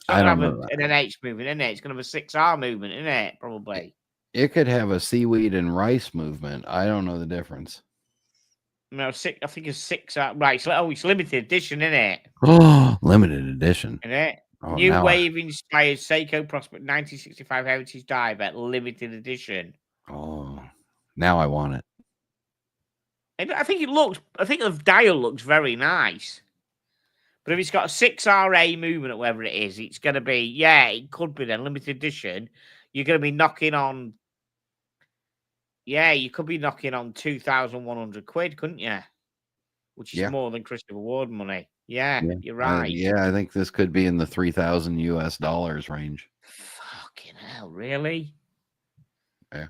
I don't know. An NH movement, isn't it? It's gonna have a 6R movement, isn't it? Probably. It could have a seaweed and rice movement. I don't know the difference. No, I think it's 6R. Right. It's limited edition, isn't it? Oh, limited edition. Isn't it? Oh, New wave inspired Seiko Prospect 1965 Heritage Diver limited edition. Oh, now I want it. I think the dial looks very nice. But if it's got a 6RA movement or whatever it is, it's going to be, it could be then limited edition. You're going to be knocking on, you could be knocking on 2,100 quid, couldn't you? Which is more than Christopher Ward money. Yeah, you're right. I think this could be in the $3,000 US range. Fucking hell, really? Yeah.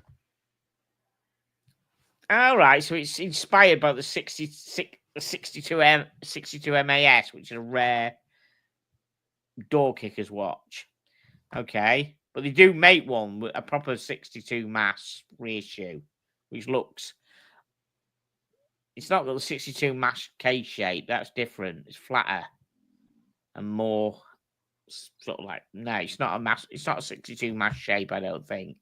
All right, so it's inspired by the 62 MAS, which is a rare door kickers watch. Okay, but they do make one with a proper 62 mass reissue, which looks. It's not got the 62 mass case shape. That's different. It's flatter and more sort of like it's not a mass. It's not a 62 mass shape. I don't think.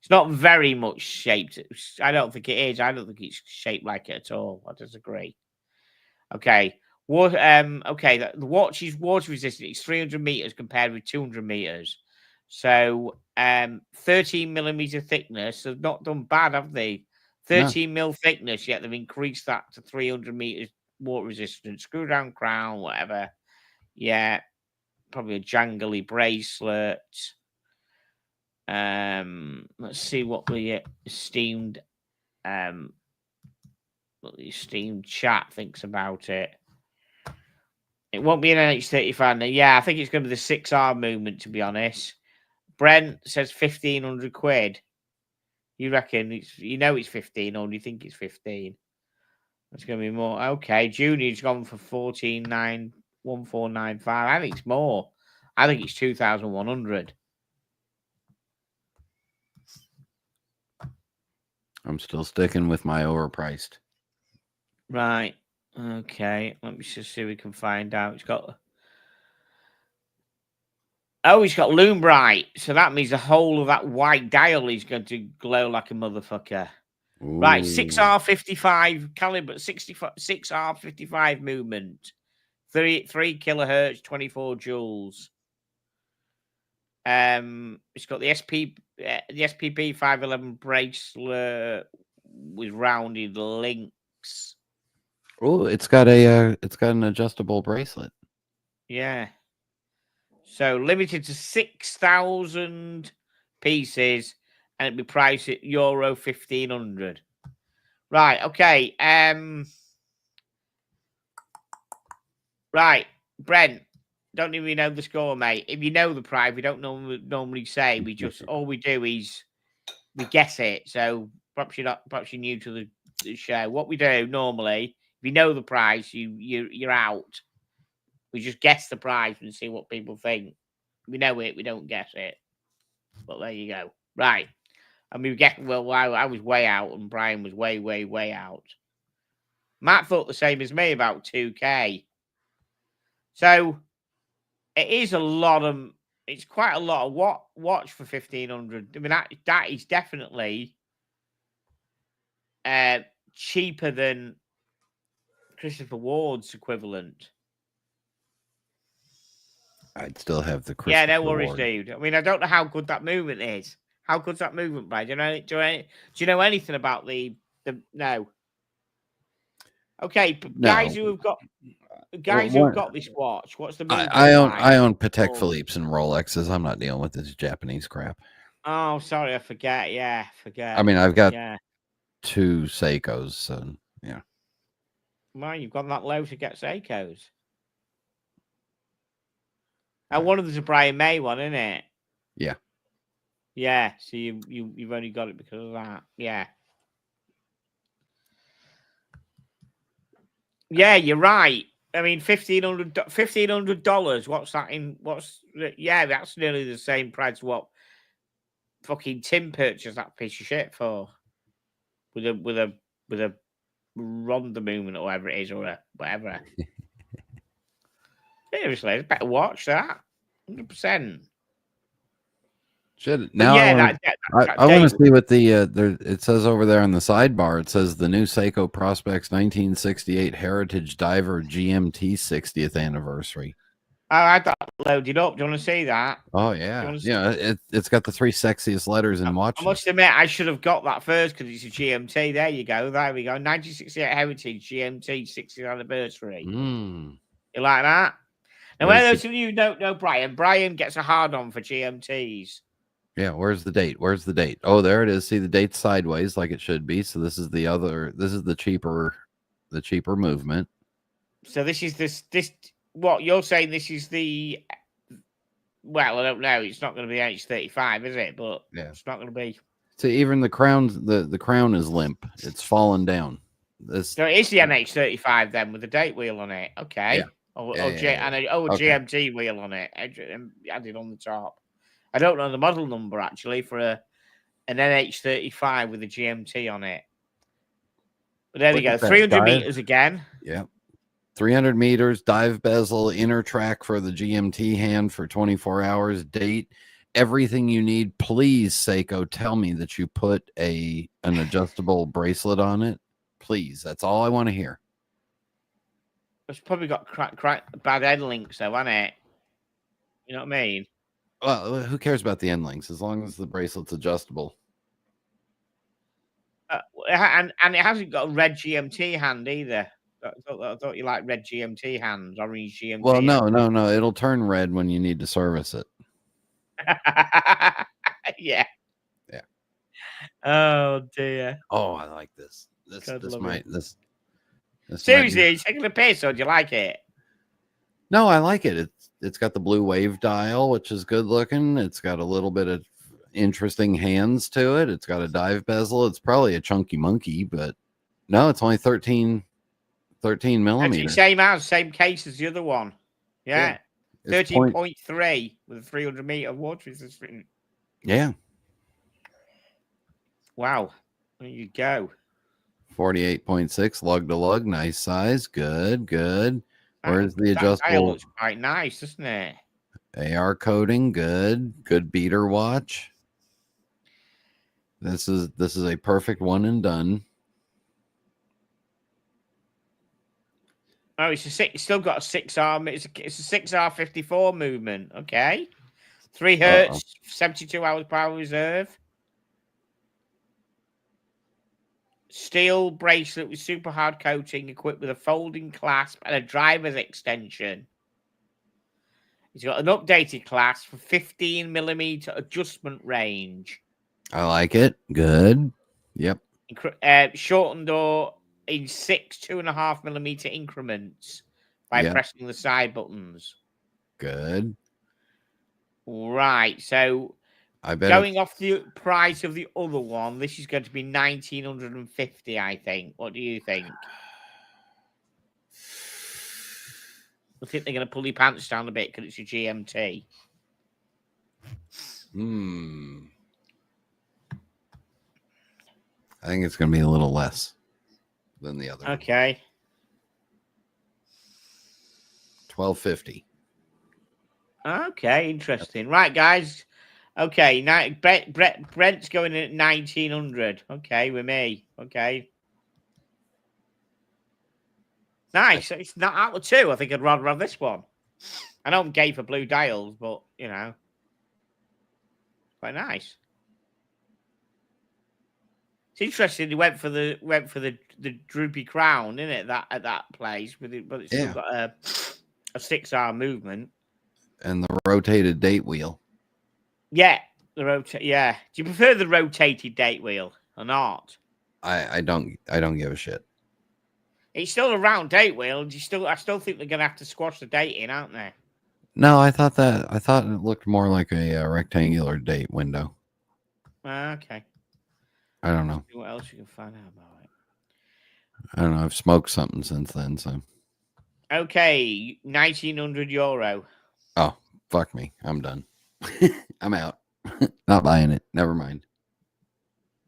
It's not very much shaped. I don't think it is. I don't think it's shaped like it at all. I disagree. Okay. The watch is water resistant. It's 300 meters compared with 200 meters. So 13 millimeter thickness. They've not done bad, have they? 13 mil thickness, yet they've increased that to 300 meters water resistant. Screw down crown, whatever. Yeah. Probably a jangly bracelet. Let's see what the esteemed chat thinks about it. It won't be an NH35. Yeah, I think it's going to be the 6R movement, to be honest. Brent says 1,500 quid. You reckon it's 15, or do you think it's 15? It's going to be more. Okay, Junior's gone for 14,914.95. I think it's more. I think it's 2,100. I'm still sticking with my overpriced. Right. Okay. Let me just see if we can find out. He's got Loom Bright. So that means the whole of that white dial is going to glow like a motherfucker. Ooh. Right. 6R55 caliber, 6R55 movement. 3 kilohertz, 24 joules. It's got the SPP 511 bracelet with rounded links. Oh, it's got an adjustable bracelet. Yeah. So limited to 6,000 pieces, and it'd be priced at euro 1,500. Right. Okay. Right, Brent. Don't even know the score, mate. If you know the prize, we don't normally say. We just all we do is we guess it. So perhaps you're new to the show. What we do normally, if you know the prize, you're out. We just guess the prize and see what people think. We know it, we don't guess it. But there you go. Right. And we get I was way out and Brian was way, way, way out. Matt thought the same as me about 2K. So It is a lot of. It's quite a lot of watch for 1,500. I mean, that is definitely cheaper than Christopher Ward's equivalent. I'd still have the Yeah, Christopher no worries, Ward. dude. I mean, I don't know how good that movement is. How good's that movement, Brad? Do you know anything about the no? Okay, guys No. who have got this watch. What's the movement I like? own Patek Oh. Philippe's and Rolexes. I'm not dealing with this Japanese crap. Oh, sorry, I forget. Yeah, forget. I mean, I've got Yeah. 2 Seikos, so yeah. Well, you've gone that low to get Seikos. And one of them's a Brian May one, isn't it? Yeah. Yeah. So you've only got it because of that. Yeah. Yeah, you're right. I mean, $1,500. What's that in? Yeah, that's nearly the same price what fucking Tim purchased that piece of shit for, with a Ronda movement or whatever it is, or whatever. Seriously, it's better watch that. 100%. Shit. Now Yeah, I want to see what the there. It says over there on the sidebar. It says the new Seiko Prospects 1968 Heritage Diver GMT 60th anniversary. I had that loaded up. Do you want to see that? Oh yeah, yeah. It's got the 3 sexiest letters in watches. I must admit, I should have got that first because it's a GMT. There you go. There we go. 1968 Heritage GMT 60th anniversary. You like that? Now, where those of you who don't know Brian gets a hard on for GMTs. Yeah, where's the date? Where's the date? Oh, there it is. See, the date's sideways like it should be. So this is the cheaper movement. So this is this what you're saying, this is the, well, I don't know. It's not going to be H35, is it? But yeah, it's not going to be. See, even the the crown is limp. It's fallen down. So it is the MH35 then with the date wheel on it. Okay. Yeah. A GMT wheel on it added on the top. I don't know the model number actually for an NH35 with a GMT on it. But there we go. 300 meters again. Yeah. 300 meters, dive bezel, inner track for the GMT hand for 24 hours, date, everything you need. Please, Seiko, tell me that you put an adjustable bracelet on it. Please. That's all I want to hear. It's probably got bad end links though, hasn't it? You know what I mean? Well, who cares about the end links as long as the bracelet's adjustable? And it hasn't got a red GMT hand either. I thought you liked red GMT hands, orange GMT. Well, no. It'll turn red when you need to service it. Yeah. Yeah. Oh dear. Oh, I like this. This seriously, are you taking a piss or do you like it? No, I like it. It's got the blue wave dial, which is good looking. It's got a little bit of interesting hands to it. It's got a dive bezel. It's probably a chunky monkey, but no, it's only 13 millimeters. Same case as the other one. Yeah. 13.3 with a 300 meter water resistance. Yeah. Wow. There you go. 48.6 lug to lug. Nice size. Good. Where's the adjustable? That looks quite nice, doesn't it? AR coating. Good beater watch. This is a perfect one and done. Oh, it's still got a 6R. It's a 6R54 movement. Okay, 3 hertz, 72 hours power reserve. Steel bracelet with super hard coating, equipped with a folding clasp and a driver's extension. It's got an updated clasp for 15 millimeter adjustment range. I like it. Good. Yep. Shortened door in 6 2.5 millimeter increments by pressing the side buttons. Good. Right. So going off the price of the other one, this is going to be $1,950, I think. What do you think? I think they're going to pull your pants down a bit because it's a GMT. I think it's going to be a little less than the other. Okay. $1,250. Okay, interesting. Right, guys. Okay, now Brent's going in at 1900. Okay, with me. Okay, nice. It's not out of two. I think I'd rather have this one. I know I'm gay for blue dials, but you know, quite nice. It's interesting. He went for the droopy crown, isn't it? That at that place, with it, but it's still Yeah. got a 6-hour movement. And the rotated date wheel. Yeah, the rotate. Yeah, do you prefer the rotated date wheel or not? I don't give a shit. It's still a round date wheel. I still think they're gonna have to squash the date in, aren't they? No, I thought it looked more like a rectangular date window. Okay. I don't know. See what else you can find out about it? I don't know. I've smoked something since then, so. Okay, €1,900. Oh, fuck me. I'm done. I'm out. Not buying it. Never mind.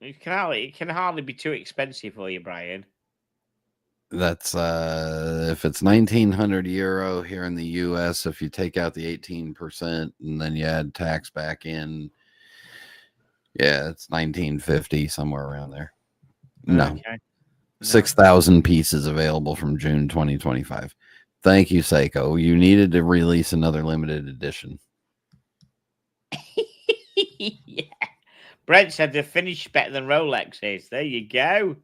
It can hardly be too expensive for you, Brian. That's if it's €1,900 here in the US, if you take out the 18% and then you add tax back in, yeah, it's 1950, somewhere around there. No. Okay. No. 6,000 pieces available from June 2025. Thank you, Seiko. You needed to release another limited edition. Yeah. Brent said they're finished better than Rolexes. There you go.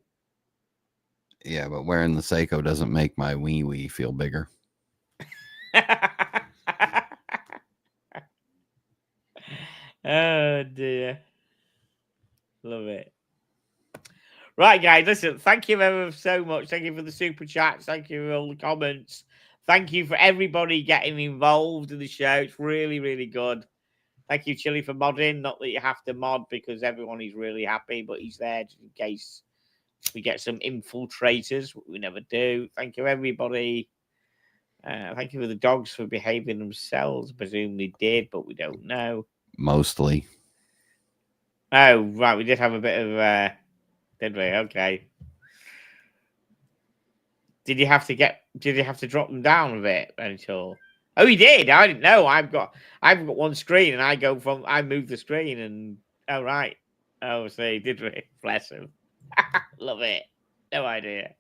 Yeah, but wearing the Seiko doesn't make my wee feel bigger. Oh dear. Love it. Right, guys, listen, thank you ever so much. Thank you for the super chats. Thank you for all the comments. Thank you for everybody getting involved in the show. It's really, really good. Thank you, Chili, for modding. Not that you have to mod because everyone is really happy, but he's there just in case we get some infiltrators. We never do. Thank you, everybody. Thank you for the dogs for behaving themselves. Presumably did, but we don't know. Mostly. Oh, right. We did have a bit of... did we? Okay. Did you have to drop them down a bit until? Oh, he did. I didn't know. I've got one screen, and I move the screen, and oh right. Oh, see, did we? Bless him. Love it. No idea.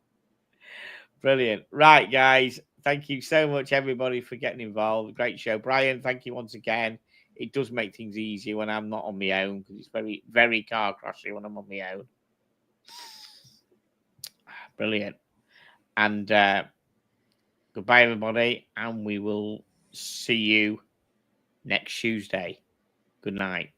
Brilliant. Right, guys. Thank you so much, everybody, for getting involved. Great show, Brian. Thank you once again. It does make things easier when I'm not on my own because it's very, very car crashy when I'm on my own. Brilliant. And goodbye, everybody. And we will see you next Tuesday. Good night.